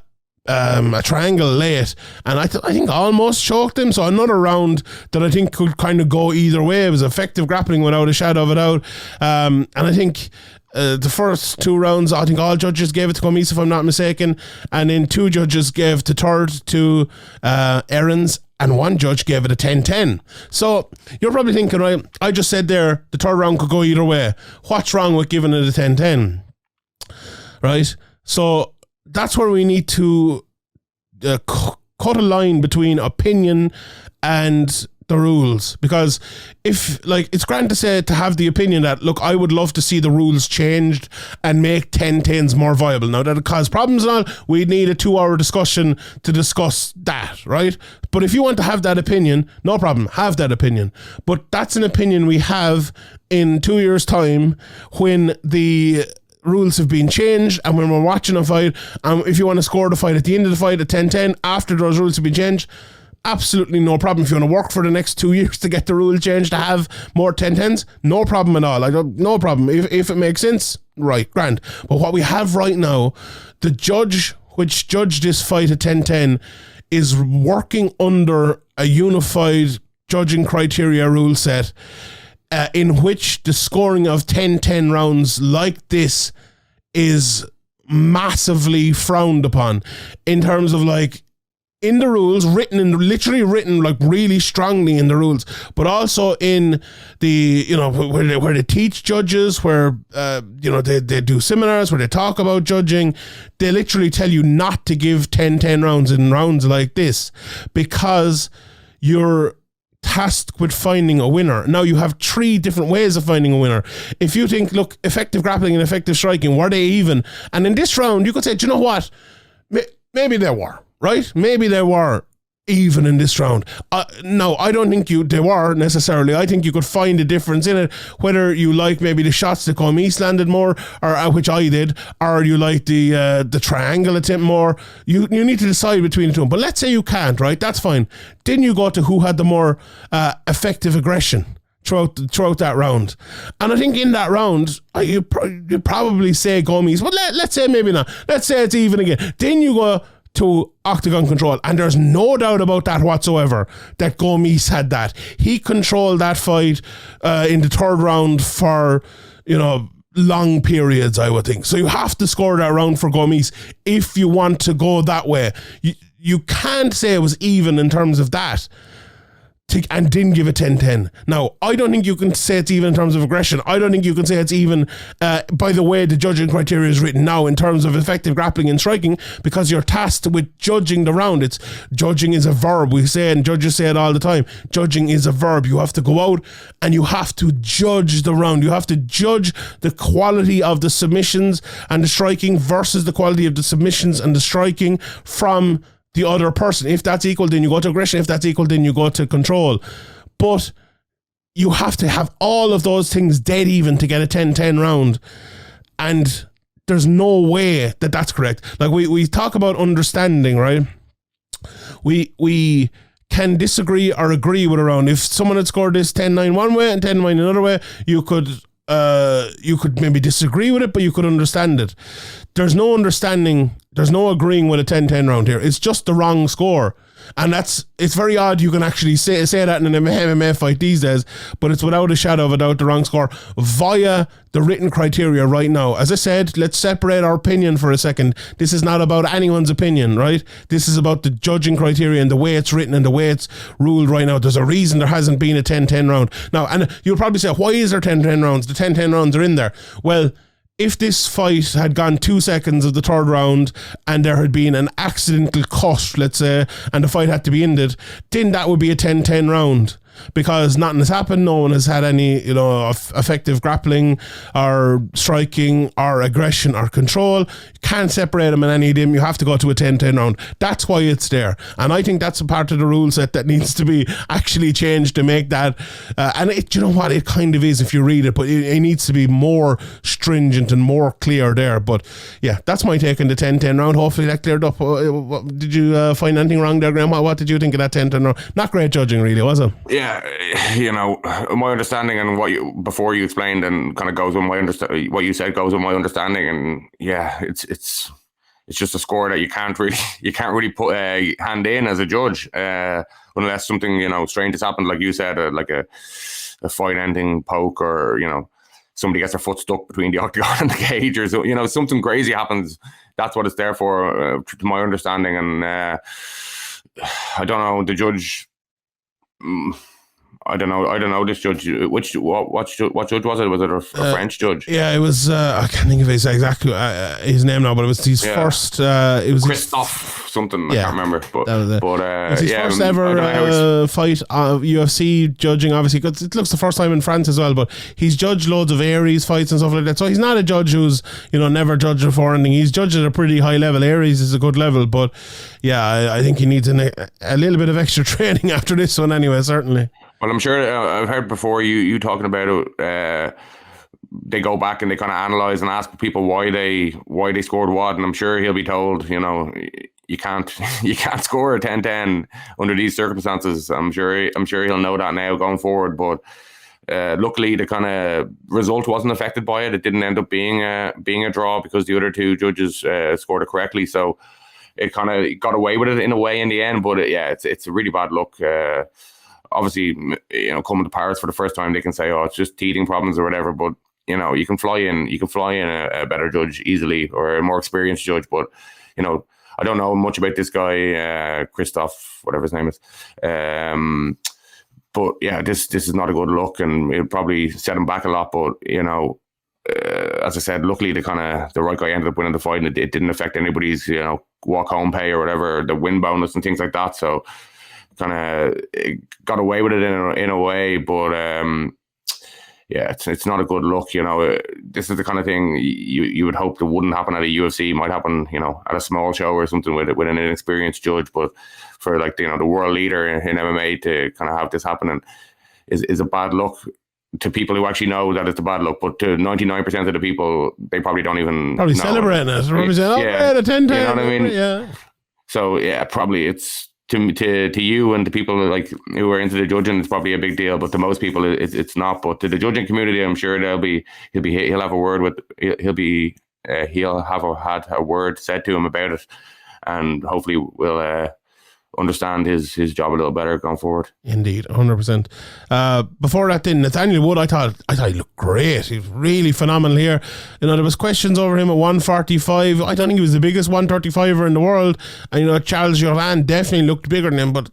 Speaker 1: triangle late, and I think almost choked him. So another round that I think could kind of go either way. It was effective grappling without a shadow of a doubt. And I think the first two rounds, I think all judges gave it to Gomis, if I'm not mistaken, and then two judges gave the third to Aaron's, and one judge gave it a 10-10. So you're probably thinking, right, I just said there the third round could go either way. What's wrong with giving it a 10-10? Right? So that's where we need to cut a line between opinion and the rules, because if it's grand to say to have the opinion that look, I would love to see the rules changed and make 10-10s more viable. Now that it cause problems and all, we need a 2-hour discussion to discuss that, right? But if you want to have that opinion, no problem, have that opinion. But that's an opinion we have in 2 years' time when the rules have been changed and when we're watching a fight, and if you want to score the fight at the end of the fight at 10-10 after those rules have been changed, absolutely no problem. If you want to work for the next 2 years to get the rule changed to have more 10-10s, no problem at all. No problem. If it makes sense, right, grand. But what we have right now, the judge which judged this fight at 10-10 is working under a unified judging criteria rule set in which the scoring of 10-10 rounds like this is massively frowned upon in terms of in the rules, literally written really strongly in the rules, but also in the, where they teach judges, where, they do seminars where they talk about judging. They literally tell you not to give 10-10 rounds in rounds like this because you're tasked with finding a winner. Now you have 3 different ways of finding a winner. If you think, look, effective grappling and effective striking, were they even? And in this round, you could say, do you know what? Maybe they were. Right? Maybe they were even in this round. No, I don't think they were necessarily. I think you could find a difference in it, whether you like maybe the shots that Gomis landed more, or which I did, or you like the triangle attempt more. You need to decide between the two. But let's say you can't, right? That's fine. Then you go to who had the more effective aggression throughout that round. And I think in that round, you probably say Gomis, but let's say maybe not. Let's say it's even again. Then you go to octagon control, and there's no doubt about that whatsoever that Gomis had that. He controlled that fight in the third round for long periods, I would think. So you have to score that round for Gomis if you want to go that way. You can't say it was even in terms of that and didn't give it 10-10. Now, I don't think you can say it's even in terms of aggression. I don't think you can say it's even by the way the judging criteria is written now in terms of effective grappling and striking, because you're tasked with judging the round. Judging is a verb, we say, and judges say it all the time. Judging is a verb. You have to go out and you have to judge the round. You have to judge the quality of the submissions and the striking versus the quality of the submissions and the striking from the other person. If that's equal, then you go to aggression. If that's equal, then you go to control. But you have to have all of those things dead even to get a 10-10 round. And there's no way that that's correct. We talk about understanding, right? We can disagree or agree with a round. If someone had scored this 10-9 one way and 10-9 another way, you could maybe disagree with it, but you could understand it. There's no understanding, there's no agreeing with a 10-10 round here. It's just the wrong score. And it's very odd you can actually say that in an MMA fight these days, but it's without a shadow of a doubt the wrong score via the written criteria right now. As I said, let's separate our opinion for a second. This is not about anyone's opinion, right? This is about the judging criteria and the way it's written and the way it's ruled right now. There's a reason there hasn't been a 10-10 round. Now, and you'll probably say, why is there 10-10 rounds? The 10-10 rounds are in there. Well, if this fight had gone 2 seconds of the third round and there had been an accidental cut, let's say, and the fight had to be ended, then that would be a 10-10 round. Because nothing has happened, no one has had any, effective grappling or striking or aggression or control. You can't separate them in any of them. You have to go to a 10-10 round. That's why it's there. And I think that's a part of the rule set that needs to be actually changed to make that. And you know what? It kind of is if you read it, but it needs to be more stringent and more clear there. But yeah, that's my take on the 10-10 round. Hopefully that cleared up. Did you find anything wrong there, Graham? What did you think of that 10-10 round? Not great judging, really, was it?
Speaker 2: Yeah, my understanding and before you explained and kind of goes with what you said goes with my understanding, and yeah, it's just a score that you can't really put a hand in as a judge unless something strange has happened, like you said, like a fight-ending poke, or somebody gets their foot stuck between the octagon and the cage, or so something crazy happens. That's what it's there for, to my understanding. And I don't know, the judge. I don't know this judge. What judge was it? Was it a French judge?
Speaker 1: Yeah, it was. I can't think of exactly his name now, but it was his first. It was
Speaker 2: Christophe something. I can't remember. But it
Speaker 1: was his first ever fight of UFC judging. Obviously, because it looks the first time in France as well. But he's judged loads of Aries fights and stuff like that. So he's not a judge who's never judged before anything. He's judged at a pretty high level. Aries is a good level, but yeah, I think he needs a little bit of extra training after this one. Anyway, certainly.
Speaker 2: Well, I'm sure I've heard before you talking about it. They go back and they kind of analyze and ask people why they scored what, and I'm sure he'll be told, you can't score a 10-10 under these circumstances. I'm sure he'll know that now going forward. But luckily, the kind of result wasn't affected by it. It didn't end up being a draw because the other two judges scored it correctly. So it kind of got away with it in a way in the end. But it's a really bad look. Obviously, coming to Paris for the first time, they can say, "Oh, it's just teething problems or whatever." But you can fly in a better judge easily, or a more experienced judge. But I don't know much about this guy, Christophe, whatever his name is. But yeah, this is not a good look, and it'll probably set him back a lot. But as I said, luckily the right guy ended up winning the fight, and it didn't affect anybody's walk home pay or whatever, the win bonus and things like that. So. Kind of got away with it in a way, but it's not a good look. This is the kind of thing you would hope that wouldn't happen at a UFC. It might happen, at a small show or something with an inexperienced judge. But for the world leader in MMA to kind of have this happening is a bad look to people who actually know that it's a bad look. But to 99% of the people, they probably don't even
Speaker 1: probably celebrating it. Probably saying, the 10-10.
Speaker 2: You know what I mean?
Speaker 1: Yeah.
Speaker 2: So yeah, probably it's. To you and to people who are into the judging, it's probably a big deal, but to most people it's not. But to the judging community, I'm sure he'll have a word with he'll have had a word said to him about it, and hopefully will understand his job a little better going forward.
Speaker 1: Indeed, 100%. Before that, then Nathaniel Wood, I thought he looked great. He was really phenomenal here. There was questions over him at 145. I don't think he was the biggest 135er in the world. And Charles Jourdain definitely looked bigger than him, but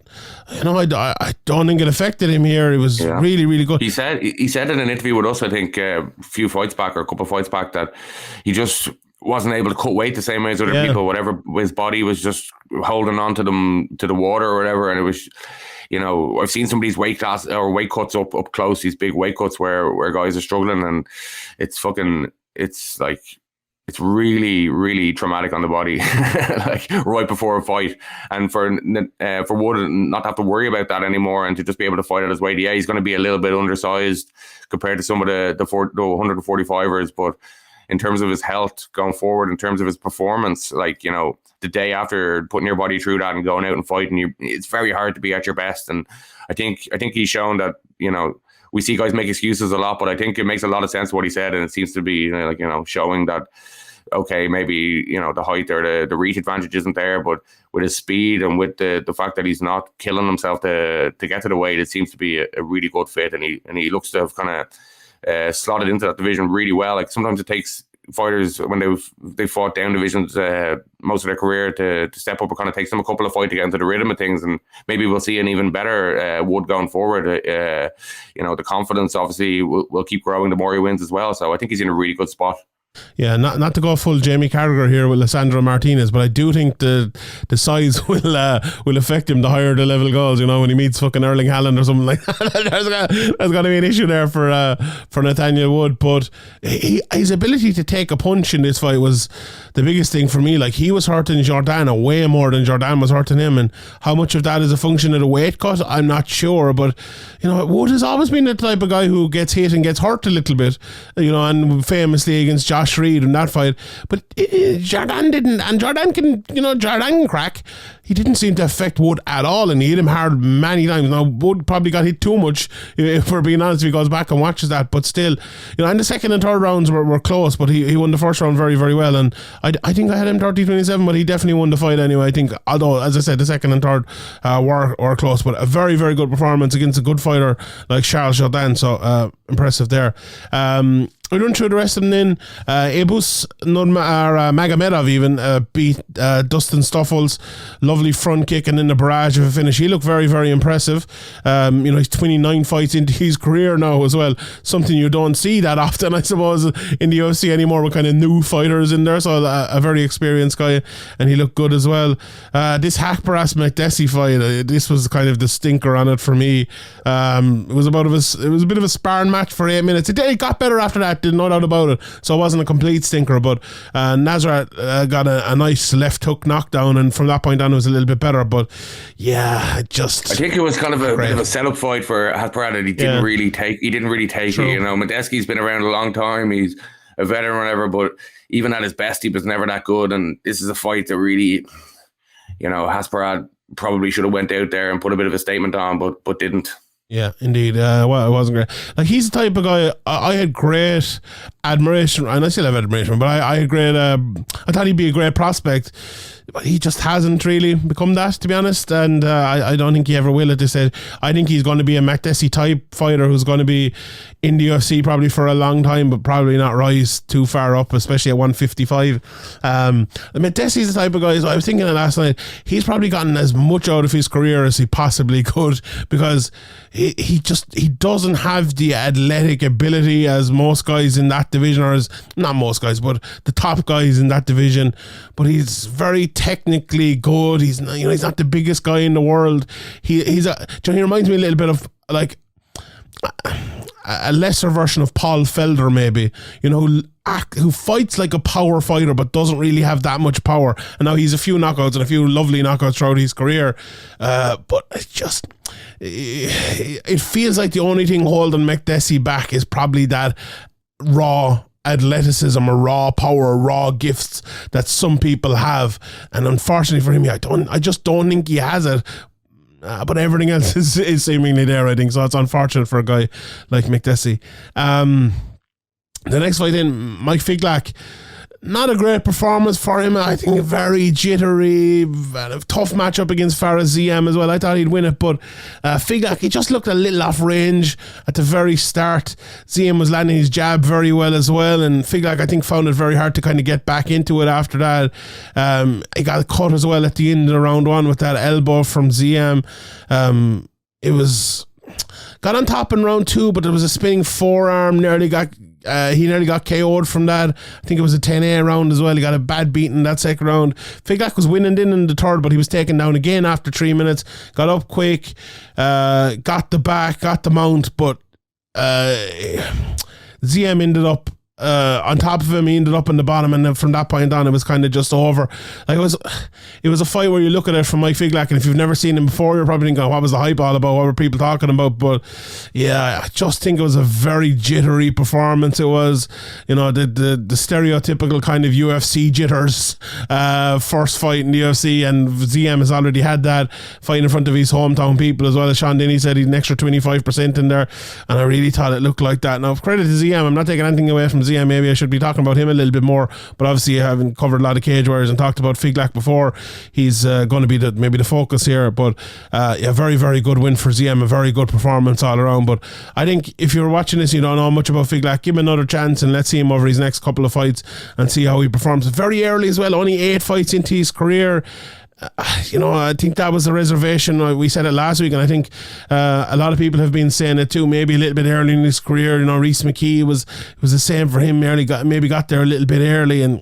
Speaker 1: I don't think it affected him here. It was really, really good.
Speaker 2: He said in an interview with us, I think a few fights back or a couple of fights back, that he just wasn't able to cut weight the same way as other people. Whatever, his body was just holding on to the water or whatever, and it was, I've seen some of these weight class or weight cuts up close, these big weight cuts where guys are struggling, and it's really, really traumatic on the body, like right before a fight. And for Wood not to have to worry about that anymore and to just be able to fight at his weight, he's going to be a little bit undersized compared to some of the 145ers, but in terms of his health going forward, in terms of his performance, the day after putting your body through that and going out and fighting, it's very hard to be at your best. And I think he's shown that, we see guys make excuses a lot, but I think it makes a lot of sense what he said, and it seems to be showing that okay, maybe, the height or the reach advantage isn't there, but with his speed and with the fact that he's not killing himself to get to the weight, it seems to be a really good fit, and he looks to have kind of slotted into that division really well. Like sometimes it takes fighters when they fought down divisions most of their career to step up. It kind of takes them a couple of fights to get into the rhythm of things, and maybe we'll see an even better Wood going forward. The confidence obviously will keep growing the more he wins as well. So I think he's in a really good spot.
Speaker 1: Yeah, not to go full Jamie Carragher here with Lissandro Martinez, but I do think the size will affect him. The higher the level goes, when he meets fucking Erling Haaland or something like that, there's got to be an issue there for Nathaniel Wood. But his ability to take a punch in this fight was the biggest thing for me. Like, he was hurting Jordana way more than Jordan was hurting him, and how much of that is a function of the weight cut, I'm not sure. But Wood has always been the type of guy who gets hit and gets hurt a little bit, and famously against Josh Reed in that fight, but Jordan didn't, and Jordan can crack. He didn't seem to affect Wood at all, and he hit him hard many times. Now, Wood probably got hit too much, if we're being honest, if he goes back and watches that, but still, and the second and third rounds were close, but he won the first round very, very well, and I think I had him 30-27, but he definitely won the fight anyway, I think, although, as I said, the second and third were close, but a very, very good performance against a good fighter like Charles Jourdain, so impressive there. We run through the rest of them then. Abus Magomedov even beat Dustin Stoffels. Lovely front kick and then the barrage of a finish. He looked very, very impressive. He's 29 fights into his career now as well. Something you don't see that often, I suppose, in the UFC anymore, with kind of new fighters in there. So a very experienced guy, and he looked good as well. This Haqparast Makdessi fight, this was kind of the stinker on it for me. It was a bit of a sparring match for 8 minutes. It got better after that. No doubt about it. So it wasn't a complete stinker, but Nasrat got a nice left hook knockdown, and from that point on it was a little bit better. But I think
Speaker 2: it was kind of a bit of a setup fight for Haqparast. He didn't really take
Speaker 1: True.
Speaker 2: it. Makdessi's been around a long time. He's a veteran or whatever, but even at his best, he was never that good. And this is a fight that really, Haqparast probably should have went out there and put a bit of a statement on, but didn't.
Speaker 1: Yeah, indeed. Well, it wasn't great. Like, he's the type of guy I had great admiration, and I still have admiration, but I had great. I thought he'd be a great prospect, but he just hasn't really become that, to be honest. And I don't think he ever will at this stage. I think he's going to be a Makdessi type fighter who's going to be in the UFC probably for a long time, but probably not rise too far up, especially at 155. Makdessi's the type of guy, so I was thinking of last night, he's probably gotten as much out of his career as he possibly could, because he doesn't have the athletic ability as most guys in that division, or as, not most guys, but the top guys in that division. But he's very technically good. He's not the biggest guy in the world. He reminds me a little bit of like a lesser version of Paul Felder, maybe, who fights like a power fighter but doesn't really have that much power. And now he's a few knockouts and a few lovely knockouts throughout his career, but it feels like the only thing holding Makdessi back is probably that raw athleticism or raw power or raw gifts that some people have, and unfortunately for him, I just don't think he has it. But everything else is seemingly there, I think. So it's unfortunate for a guy like Makdessi. The next fight in, Mike Figlak. Not a great performance for him. I think a very jittery, tough matchup against Fares Ziam as well. I thought he'd win it, but Figlak, he just looked a little off range at the very start. Ziam was landing his jab very well as well, and Figlak, I think, found it very hard to kind of get back into it after that. He got cut as well at the end of round one with that elbow from Ziam. It was got on top in round two, but there was a spinning forearm, he nearly got KO'd from that. I think it was a 10A round as well. He got a bad beating that second round. Figlak was winning in the third, but he was taken down again after 3 minutes. Got up quick, got the back, got the mount, but Ziam ended up on top of him. He ended up in the bottom, and then from that point on, it was kind of just over. Like, it was a fight where you look at it from Mike Figlak, and if you've never seen him before, you're probably thinking, what was the hype all about? What were people talking about? But yeah, I just think it was a very jittery performance. It was, the stereotypical kind of UFC jitters. First fight in the UFC, and Ziam has already had that fight in front of his hometown people as well. As Sean Denny said, he's an extra 25% in there, and I really thought it looked like that. Now, credit to Ziam, I'm not taking anything away from Ziam, maybe I should be talking about him a little bit more, but obviously I haven't covered a lot of cage warriors and talked about Figlak before. He's going to be maybe the focus here, but very, very good win for Ziam, a very good performance all around. But I think if you're watching this, you don't know much about Figlak, give him another chance and let's see him over his next couple of fights and see how he performs. Very early as well, only 8 fights into his career. I think that was a reservation. We said it last week, and I think a lot of people have been saying it too. Maybe a little bit early in his career. Reece McKee was the same for him. Maybe got there a little bit early, and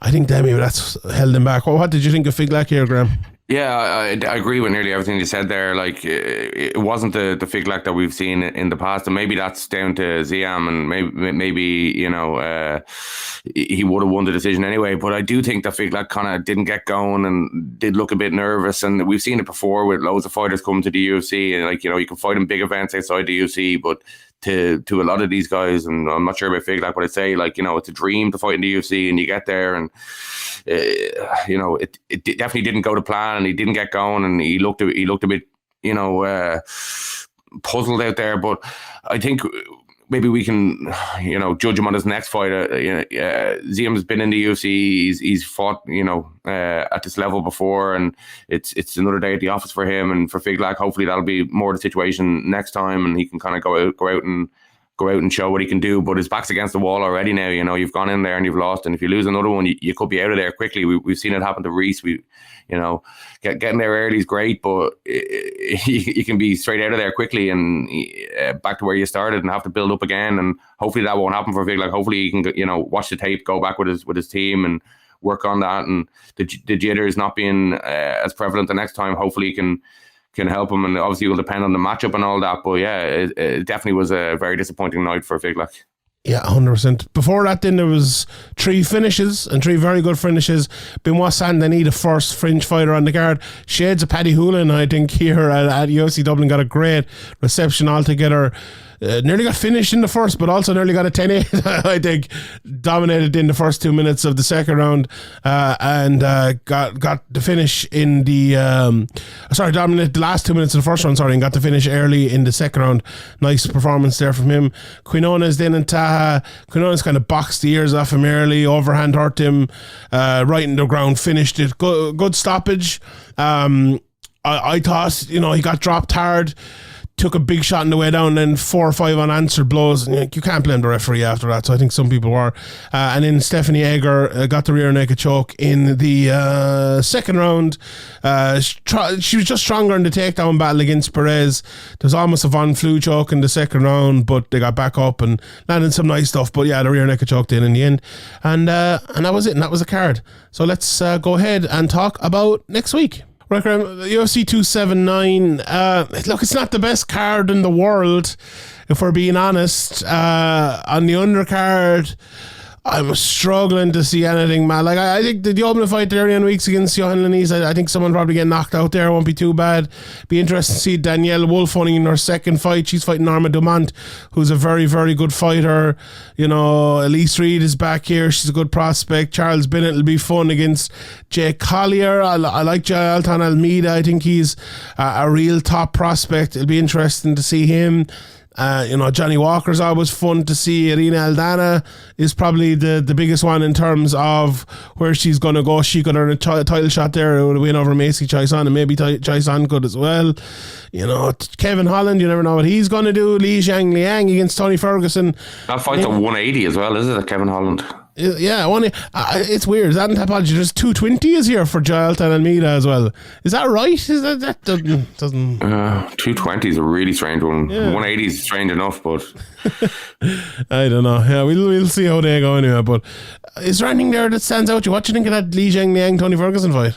Speaker 1: I think that maybe that's held him back. What did you think of Figlak here, Graham?
Speaker 2: Yeah, I agree with nearly everything you said there. Like, it wasn't the Figlak that we've seen in the past, and maybe that's down to Ziam, and maybe he would have won the decision anyway. But I do think that Figlak kind of didn't get going and did look a bit nervous, and we've seen it before with loads of fighters coming to the UFC, and you can fight in big events outside the UFC, but to a lot of these guys, and I'm not sure about Figlak, but I'd say it's a dream to fight in the UFC, and you get there and it definitely didn't go to plan, and he didn't get going, and he looked a bit puzzled out there. But I think maybe we can judge him on his next fight. Ziam's been in the UFC, he's fought at this level before, and it's another day at the office for him. And for Figlak, hopefully that'll be more the situation next time, and he can kind of go out and show what he can do. But his back's against the wall already now. You've gone in there and you've lost, and if you lose another one, you could be out of there quickly. We've seen it happen to Reece. Getting there early is great, but you can be straight out of there quickly and back to where you started and have to build up again. And hopefully that won't happen for Figlak. Hopefully he can watch the tape, go back with his team and work on that, and the jitters not being as prevalent the next time. Hopefully he can help him, and obviously it will depend on the matchup and all that. But yeah, it definitely was a very disappointing night for Figlak.
Speaker 1: Yeah, 100%. Before that, then there was 3 finishes, and 3 very good finishes. Benoit Saint-Denis, the first French fighter on the card. Shades of Paddy Hoolan, I think, here at UFC Dublin, got a great reception altogether. Nearly got finished in the first, but also nearly got a 10-8. I think dominated in the first 2 minutes of the second round, and got the finish in the dominated the last 2 minutes of the first round. And got the finish early in the second round. Nice performance there from him. Quinones then in Taha. Quinones kind of boxed the ears off him early, overhand hurt him, right in the ground, finished it. Good stoppage. I thought he got dropped hard. Took a big shot on the way down, then 4 or 5 unanswered blows. And you can't blame the referee after that, so I think some people were. And then Stephanie Egger got the rear naked choke in the second round. She was just stronger in the takedown battle against Perez. There was almost a Von Flue choke in the second round, but they got back up and landed some nice stuff. But yeah, the rear naked choke in the end. And that was it, and that was the card. So let's go ahead and talk about next week. Right, UFC 279. Look, it's not the best card in the world, if we're being honest. On the undercard, I'm struggling to see anything, man. Like, I think the opening fight there in weeks against Johan Lanise, I think someone probably get knocked out there. Won't be too bad. Be interesting to see Danielle Wolf in her second fight. She's fighting Norma Dumont, who's a very, very good fighter. Elise Reed is back here. She's a good prospect. Charles Bennett will be fun against Jake Collier. I like Jailton Almeida. I think he's a real top prospect. It'll be interesting to see him. Johnny Walker's always fun to see. Irina Aldana is probably the biggest one in terms of where she's going to go. She could earn a title shot there with a win over Macy Chison, and maybe Chison could as well. Kevin Holland, you never know what he's going to do. Li Jiang Liang against Tony Ferguson.
Speaker 2: That fight's a 180 as well, is it, Kevin Holland?
Speaker 1: Yeah, it's weird. That Tapology, there's 220 is here for Jailton Almeida as well. Is that right? Is that doesn't
Speaker 2: 220 is a really strange one. Yeah. 180 is strange enough, but
Speaker 1: I don't know. Yeah, we'll see how they go anyway. But is there anything there that stands out? What do you think of that Li Jiang Liang Tony Ferguson fight?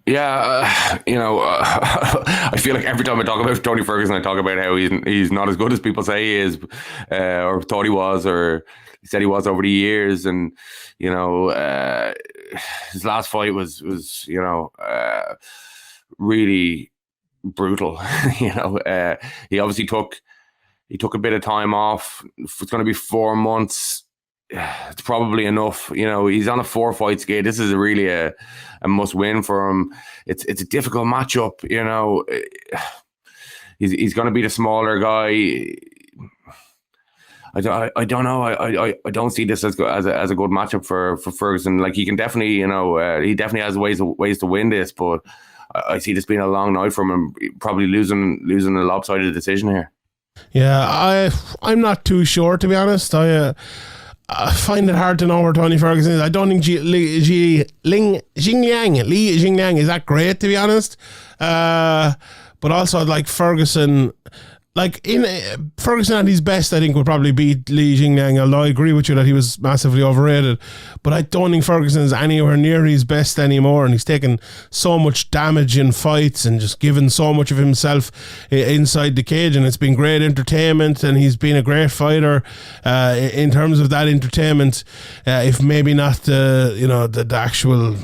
Speaker 2: Yeah, I feel like every time I talk about Tony Ferguson, I talk about how he's not as good as people say he is, or thought he was, or he said he was over the years. And his last fight was really brutal. He obviously took a bit of time off. It's going to be 4 months. It's probably enough. He's on a 4-fight skid. This is really a must win for him. It's a difficult matchup. He's going to be the smaller guy. I don't know. I don't see this as a good matchup for Ferguson. Like, he can definitely, he definitely has ways to win this, but I see this being a long night from him, probably losing a lopsided decision here.
Speaker 1: Yeah, I'm not too sure, to be honest. I find it hard to know where Tony Ferguson is. I don't think Li Jingliang is that great, to be honest. But also, like, Ferguson, like, Ferguson at his best, I think, would probably beat Li Jingliang, although I agree with you that he was massively overrated. But I don't think Ferguson is anywhere near his best anymore, and he's taken so much damage in fights and just given so much of himself inside the cage, and it's been great entertainment, and he's been a great fighter in terms of that entertainment, if maybe not the actual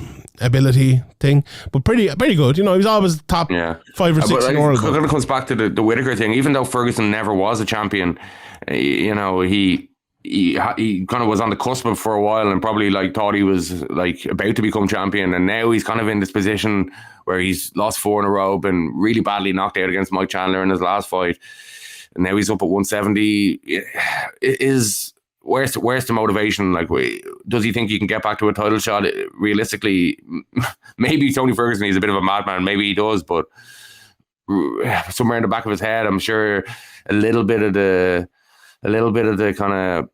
Speaker 1: ability thing, but pretty good. He's always top 5 or 6 in the world.
Speaker 2: It comes back to the Whittaker thing. Even though Ferguson never was a champion, he kind of was on the cusp of for a while, and probably like thought he was like about to become champion, and now he's kind of in this position where he's lost 4 in a row, been really badly knocked out against Mike Chandler in his last fight, and now he's up at 170. Where's the motivation? Like, does he think he can get back to a title shot? Realistically, maybe Tony Ferguson is a bit of a madman. Maybe he does, but somewhere in the back of his head, I'm sure a little bit of the kind of,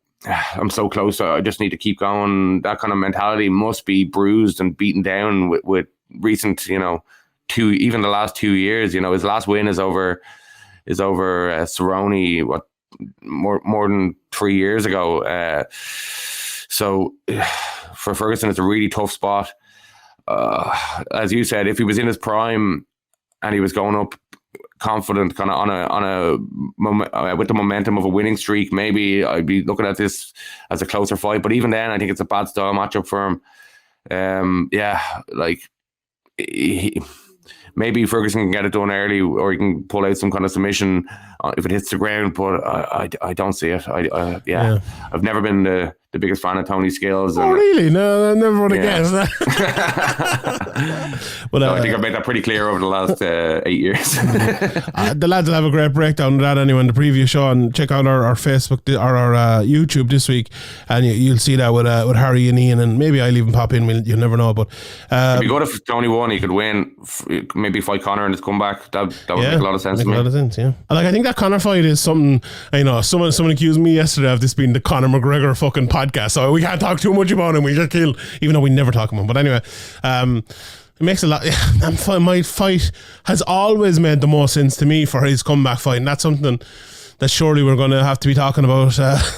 Speaker 2: I'm so close, I just need to keep going. That kind of mentality must be bruised and beaten down with recent, even the last 2 years. His last win is over Cerrone, what, more than 3 years ago. So for Ferguson, it's a really tough spot. As you said, if he was in his prime and he was going up confident, kind of with the momentum of a winning streak, maybe I'd be looking at this as a closer fight. But even then, I think it's a bad style matchup for him. Maybe Ferguson can get it done early, or he can pull out some kind of submission if it hits the ground, but I don't see it. I've never been the biggest fan of Tony's skills.
Speaker 1: Oh, really? No, I never would have guessed that. But
Speaker 2: I think I've made that pretty clear over the last 8 years.
Speaker 1: The lads will have a great breakdown of that anyway in the previous show, and check out our Facebook or our YouTube this week, and you'll see that with Harry and Ian, and maybe I'll even pop in. You'll never know. But
Speaker 2: it'd be good if Tony won. He could win. Maybe fight Conor in his comeback. That would make a lot of sense to me. A lot of sense, yeah. Like,
Speaker 1: I think that Conor fight is something. Someone accused me yesterday of this being the Conor McGregor fucking podcast, so we can't talk too much about him. We just kill, even though we never talk about him. But anyway, it makes a lot. My fight has always made the most sense to me for his comeback fight, and that's something that surely we're going to have to be talking about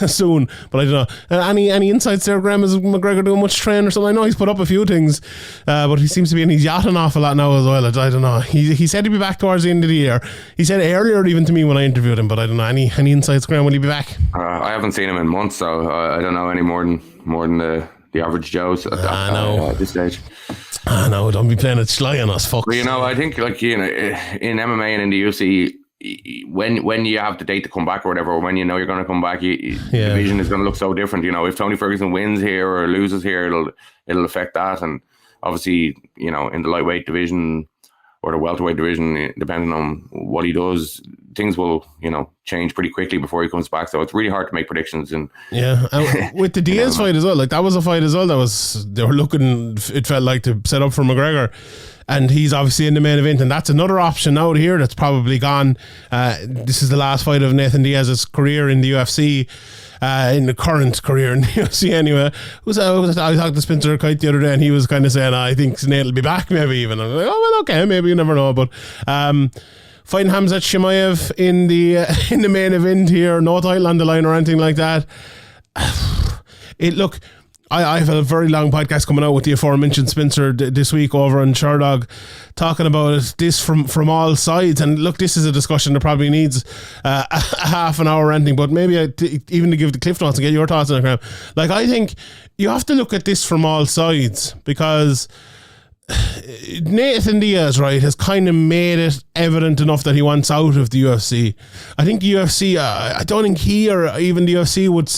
Speaker 1: soon. But I don't know. Any insights there, Graham? Is McGregor doing much training or something? I know he's put up a few things, but he seems to be, and he's yachting off a lot now as well. I don't know. He said he'd be back towards the end of the year. He said earlier even to me when I interviewed him, but I don't know. Any insights, Graham? Will he be back?
Speaker 2: I haven't seen him in months, so I don't know any more than the average Joe's at this stage.
Speaker 1: I know. Don't be playing it sly on us, fuck.
Speaker 2: But I think in MMA and in the UFC, when you have the date to come back or whatever, or when you're going to come back, the division is going to look so different. If Tony Ferguson wins here or loses here, it'll affect that. And obviously, in the lightweight division or the welterweight division, depending on what he does, things will change pretty quickly before he comes back. So it's really hard to make predictions. And
Speaker 1: with the Diaz fight as well, like, that was a fight as well they were looking, it felt like, to set up for McGregor. And he's obviously in the main event, and that's another option out here that's probably gone. This is the last fight of Nathan Diaz's career in the UFC, in the current career in the UFC anyway. I talked to Spencer Kite the other day, and he was kind of saying, I think Nate will be back maybe even. I'm like, oh, well, okay, maybe, you never know. But fighting Khamzat Chimaev in the main event here, no title on the line or anything like that. I have a very long podcast coming out with the aforementioned Spencer this week over on Sherdog, talking about this from all sides. And look, this is a discussion that probably needs a half an hour or anything, but maybe even to give the cliff notes and get your thoughts on it, Graham. Like, I think you have to look at this from all sides, because Nathan Diaz, right, has kind of made it evident enough that he wants out of the UFC. I think the UFC, I don't think he or even the UFC would,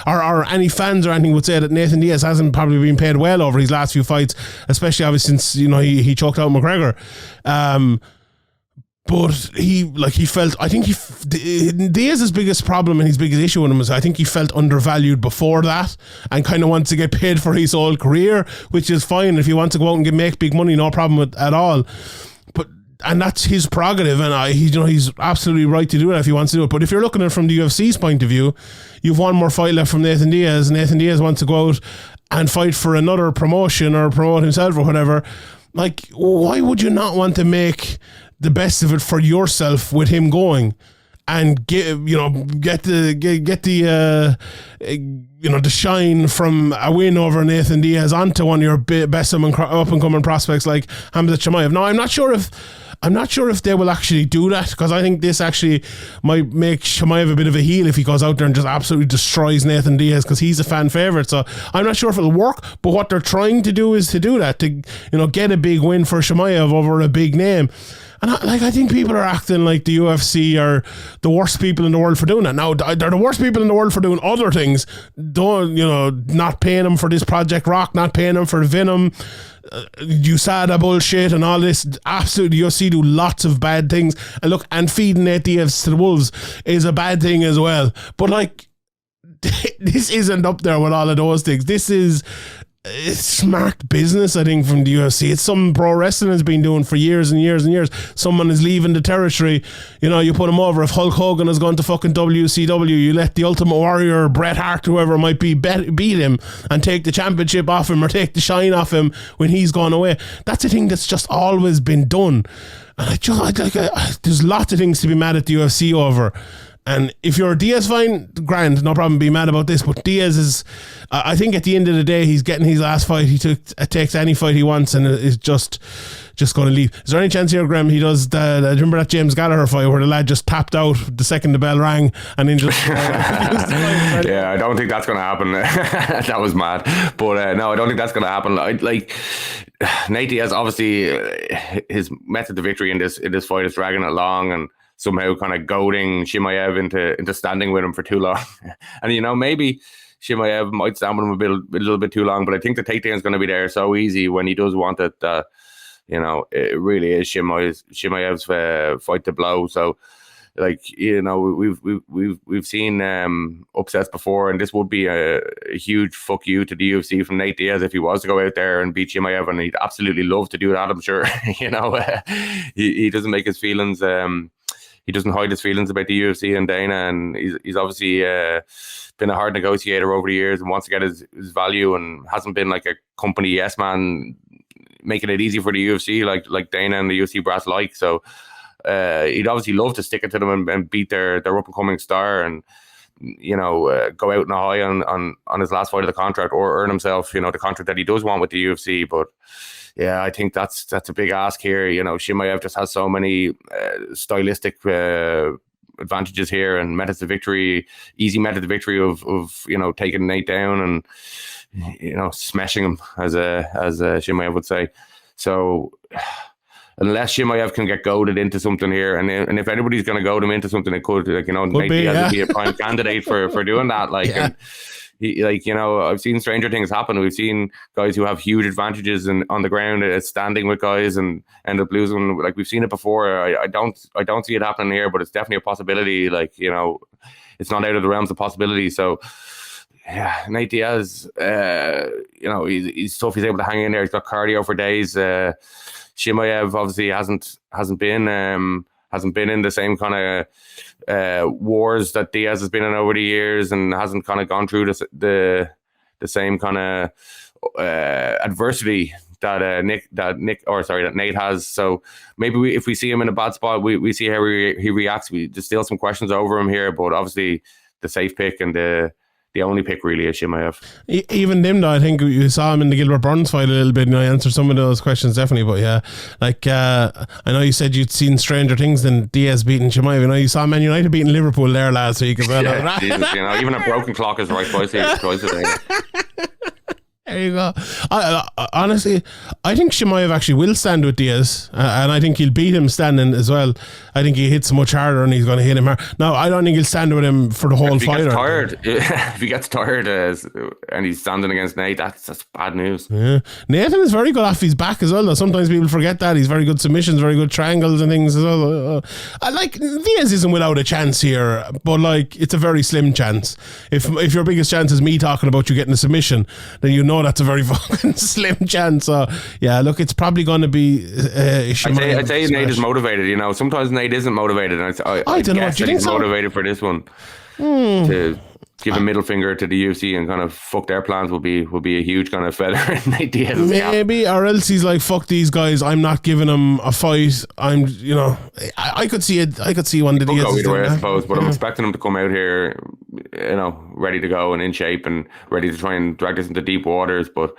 Speaker 1: or any fans or anything would say that Nathan Diaz hasn't probably been paid well over his last few fights, especially obviously since he choked out McGregor. But I think Diaz's biggest problem and his biggest issue with him is I think he felt undervalued before that and kind of wants to get paid for his whole career, which is fine. If he wants to go out and make big money, no problem at all. And that's his prerogative, and he's absolutely right to do that if he wants to do it. But if you're looking at it from the UFC's point of view, you've one more fight left from Nathan Diaz. Nathan Diaz wants to go out and fight for another promotion or promote himself or whatever. Like, why would you not want to make the best of it for yourself with him going and get the shine from a win over Nathan Diaz onto one of your best up and coming prospects like Khamzat Chimaev? Now, I'm not sure if they will actually do that, because I think this actually might make Chimaev a bit of a heel if he goes out there and just absolutely destroys Nathan Diaz, because he's a fan favourite. So I'm not sure if it'll work, but what they're trying to do is to do that, to get a big win for Chimaev over a big name. And I think people are acting like the UFC are the worst people in the world for doing that. Now, they're the worst people in the world for doing other things. Not paying them for this Project Rock, not paying them for Venom, USADA bullshit and all this. Absolutely, UFC do lots of bad things. And feeding Nate Diaz to the Wolves is a bad thing as well. But this isn't up there with all of those things. This is smart business, I think, from the UFC. It's something pro wrestling has been doing for years and years and years. Someone is leaving the territory, you put him over. If Hulk Hogan has gone to fucking WCW, you let the Ultimate Warrior, Bret Hart, whoever it might be, beat him and take the championship off him or take the shine off him when he's gone away. That's a thing that's just always been done. And there's lots of things to be mad at the UFC over. And if you're a Diaz fan, grand, no problem, be mad about this. But Diaz is, I think at the end of the day, he's getting his last fight. He takes any fight he wants and is just going to leave. Is there any chance here, Graham, he does remember that James Gallagher fight where the lad just tapped out the second the bell rang and then just...
Speaker 2: Yeah, I don't think that's going to happen. That was mad. But no, I don't think that's going to happen. Nate Diaz, obviously, his method to victory in this fight is dragging it long and somehow kind of goading Chimaev into standing with him for too long. And, maybe Chimaev might stand with him a little bit too long, but I think the takedown is going to be there so easy when he does want it. It really is Chimaev's fight to blow. So, we've seen upsets before, and this would be a huge fuck you to the UFC from Nate Diaz if he was to go out there and beat Chimaev, and he'd absolutely love to do that, I'm sure. He doesn't make his feelings... He doesn't hide his feelings about the UFC and Dana, and he's obviously been a hard negotiator over the years and wants to get his value, and hasn't been like a company yes man making it easy for the UFC like Dana and the UFC brass like. So he'd obviously love to stick it to them and beat their up and coming star, and go out on a high on his last fight of the contract, or earn himself the contract that he does want with the UFC. But yeah, I think that's a big ask here. Chimaev just has so many stylistic advantages here and methods of victory, easy method of victory of taking Nate down and smashing him, as Chimaev would say. So unless Chimaev can get goaded into something here, and if anybody's going to goad him into something, it could Nate Diaz would be a prime candidate for doing that. I've seen stranger things happen. We've seen guys who have huge advantages on the ground at standing with guys and end up losing. We've seen it before. I don't see it happening here, but it's definitely a possibility. It's not out of the realms of possibility. So yeah, Nate Diaz, he's tough. He's able to hang in there. He's got cardio for days. Chimaev obviously hasn't been in the same kind of wars that Diaz has been in over the years, and hasn't kind of gone through the same kind of adversity that Nate has. So maybe if we see him in a bad spot, we see how he reacts. We just still some questions over him here, but obviously the safe pick and the only pick really is Chimaev.
Speaker 1: Even them though, I think you saw him in the Gilbert Burns fight a little bit, and I answered some of those questions definitely. But yeah, I know you said you'd seen stranger things than Diaz beating Chimaev. You saw Man United beating Liverpool there last week as well.
Speaker 2: Yeah, Jesus, even a broken clock is right twice a day.
Speaker 1: There you go. Honestly, I think Chimaev actually will stand with Diaz, and I think he'll beat him standing as well. I think he hits much harder, and he's going to hit him hard. No, I don't think he'll stand with him for the whole fight.
Speaker 2: If he gets tired and he's standing against Nate, that's bad news.
Speaker 1: Yeah. Nathan is very good off his back as well, though. Sometimes people forget that. He's very good submissions, very good triangles and things as well. I like Diaz isn't without a chance here, but like it's a very slim chance. If your biggest chance is me talking about you getting a submission, then you know that's a very fucking slim chance. So yeah, look, it's probably going to be.
Speaker 2: I'd say Nate is motivated. You know, sometimes Nate isn't motivated, and I don't know. Do you think he's motivated for this one? To give a middle finger to the UFC and kind of fuck their plans would be a huge kind of feather in Nate Diaz's cap.
Speaker 1: Maybe, or else he's like, fuck these guys, I'm not giving them a fight. I could see it. I could see one of the Diaz.
Speaker 2: Go either way, I suppose, but I'm expecting him to come out here, ready to go and in shape and ready to try and drag this into deep waters. But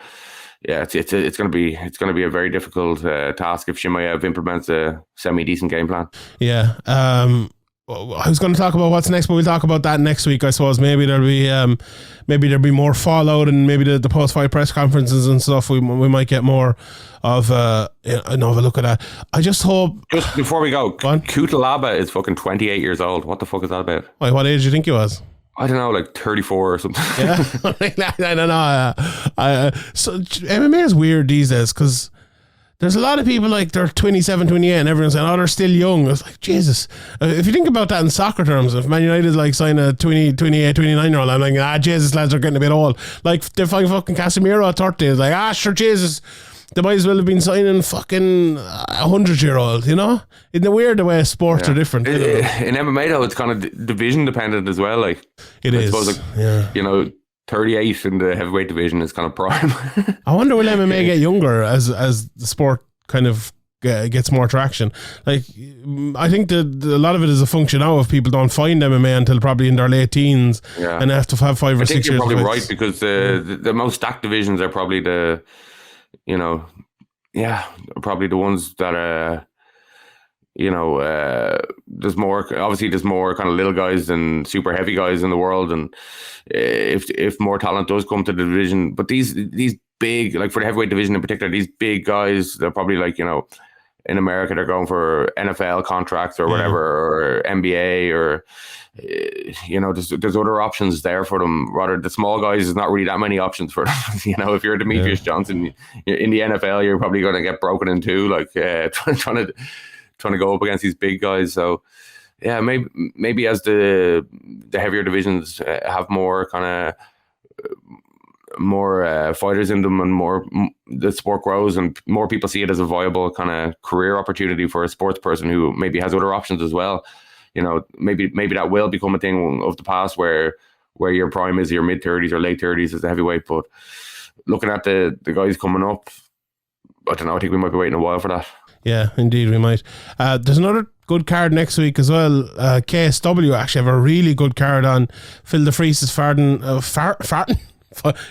Speaker 2: yeah, it's going to be a very difficult task if Chimaev implements a semi-decent game plan.
Speaker 1: Yeah. I was going to talk about what's next, but we'll talk about that next week, I suppose. Maybe there'll be more fallout, and maybe the post-fight press conferences and stuff. We might get more of a look at that. I just hope.
Speaker 2: Just before we go, Kutalaba is fucking 28 years old. What the fuck is that about?
Speaker 1: Wait, what age do you think he was?
Speaker 2: I don't know, like 34 or something.
Speaker 1: Yeah, I don't know. So MMA is weird these days because there's a lot of people like they're 27, 28 and everyone's saying, oh, they're still young. It's like, Jesus. If you think about that in soccer terms, if Man United like sign a 20, 28, 29 year old, I'm like, Jesus, lads are getting a bit old. Like they find fucking Casemiro at 30. It's like, sure, Jesus. They might as well have been signing fucking 100-year-old, you know? In the weird way, sports are different.
Speaker 2: In MMA though, it's kind of division dependent as well. Like
Speaker 1: it is.
Speaker 2: Suppose, like, 38 in the heavyweight division is kind of prime.
Speaker 1: I wonder will MMA get younger as the sport kind of gets more traction. Like I think that a lot of it is a function now of people don't find MMA until probably in their late teens and have to have 5 or 6 years.
Speaker 2: You're probably right, because the most stacked divisions are probably probably the ones that are, there's more kind of little guys than super heavy guys in the world, and if more talent does come to the division, but these big, like for the heavyweight division in particular, these big guys, they're probably like, in America they're going for NFL contracts or whatever, or NBA, or there's other options there for them. Rather, the small guys, there's not really that many options for them. If you're Demetrius Johnson in the NFL, you're probably going to get broken in two, like trying to go up against these big guys. So yeah, maybe as the heavier divisions have more kind of more fighters in them, and more the sport grows and more people see it as a viable kind of career opportunity for a sports person who maybe has other options as well. Maybe that will become a thing of the past where your prime is your mid-30s or late 30s as a heavyweight. But looking at the guys coming up, I don't know, I think we might be waiting a while for that.
Speaker 1: Yeah, indeed we might. There's another good card next week as well. KSW actually have a really good card on. Phil DeFries is farting.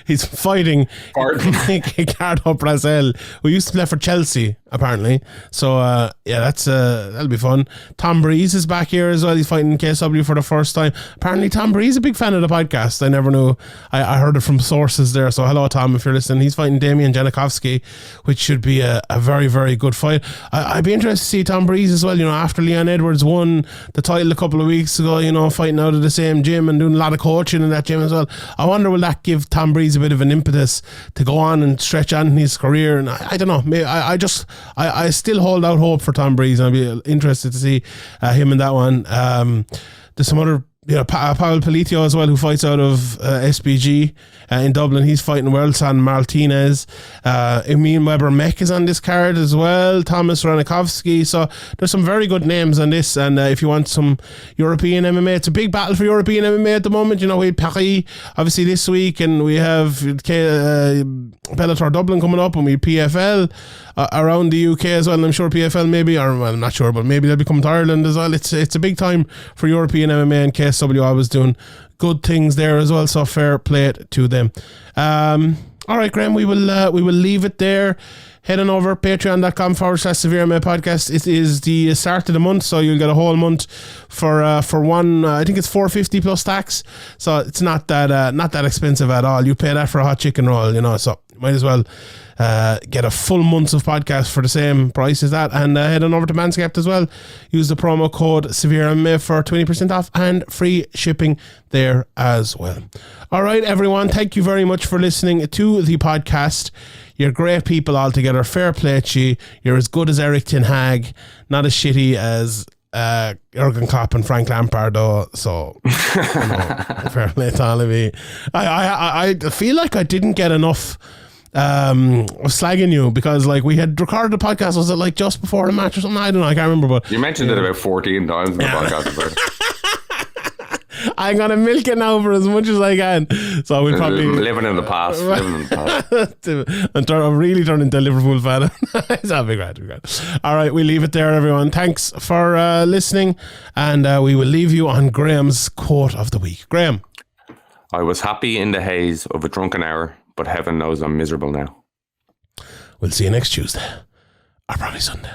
Speaker 1: He's fighting Ricardo Brazel, who used to play for Chelsea, apparently. So, that'll be fun. Tom Breeze is back here as well. He's fighting KSW for the first time. Apparently, Tom Breeze is a big fan of the podcast. I never knew. I heard it from sources there. So, hello, Tom, if you're listening. He's fighting Damian Janikowski, which should be a very, very good fight. I'd be interested to see Tom Breeze as well. After Leon Edwards won the title a couple of weeks ago, fighting out of the same gym and doing a lot of coaching in that gym as well. I wonder, will that give Tom Breeze a bit of an impetus to go on and stretch on in his career? And I don't know. I still hold out hope for Tom Breeze, and I'd be interested to see him in that one. There's some other, Paul Palitio as well, who fights out of SBG in Dublin. He's fighting Welson Martinez. Emil Weber-Meck is on this card as well. Thomas Ranikovsky. So there's some very good names on this. And if you want some European MMA, it's a big battle for European MMA at the moment. We had Paris obviously this week, and we have Bellator Dublin coming up, and we have PFL around the UK as well. And I'm sure PFL maybe, I'm not sure, but maybe they'll be coming to Ireland as well. It's a big time for European MMA, and KSW always doing good things there as well, so fair play to them. All right, Graham, we will leave it there. Head on over patreon.com/SevereMMA podcast. It is the start of the month, so you'll get a whole month for one. I think it's $4.50 plus tax, so it's not that expensive at all. You pay that for a hot chicken roll, So might as well get a full month's of podcasts for the same price as that, and head on over to Manscaped as well. Use the promo code SevereMMA for 20% off and free shipping there as well. All right, everyone, thank you very much for listening to the podcast. You're great people altogether. Fair play to you. You're as good as Eric Ten Hag, not as shitty as Jurgen Klopp and Frank Lampard, though. So fair play to all of you. I feel like I didn't get enough slagging you, because like we had recorded the podcast, was it like just before the match or something? I don't know, I can't remember, but
Speaker 2: you mentioned it about 14 times in the podcast.
Speaker 1: I'm gonna milk it now for as much as I can. So we probably
Speaker 2: living in the past.
Speaker 1: I'm really turning into a Liverpool fan. That'll be great. All right, we leave it there, everyone. Thanks for listening, and we will leave you on Graham's quote of the week. Graham:
Speaker 2: I was happy in the haze of a drunken hour, but heaven knows I'm miserable now.
Speaker 1: We'll see you next Tuesday, or probably Sunday.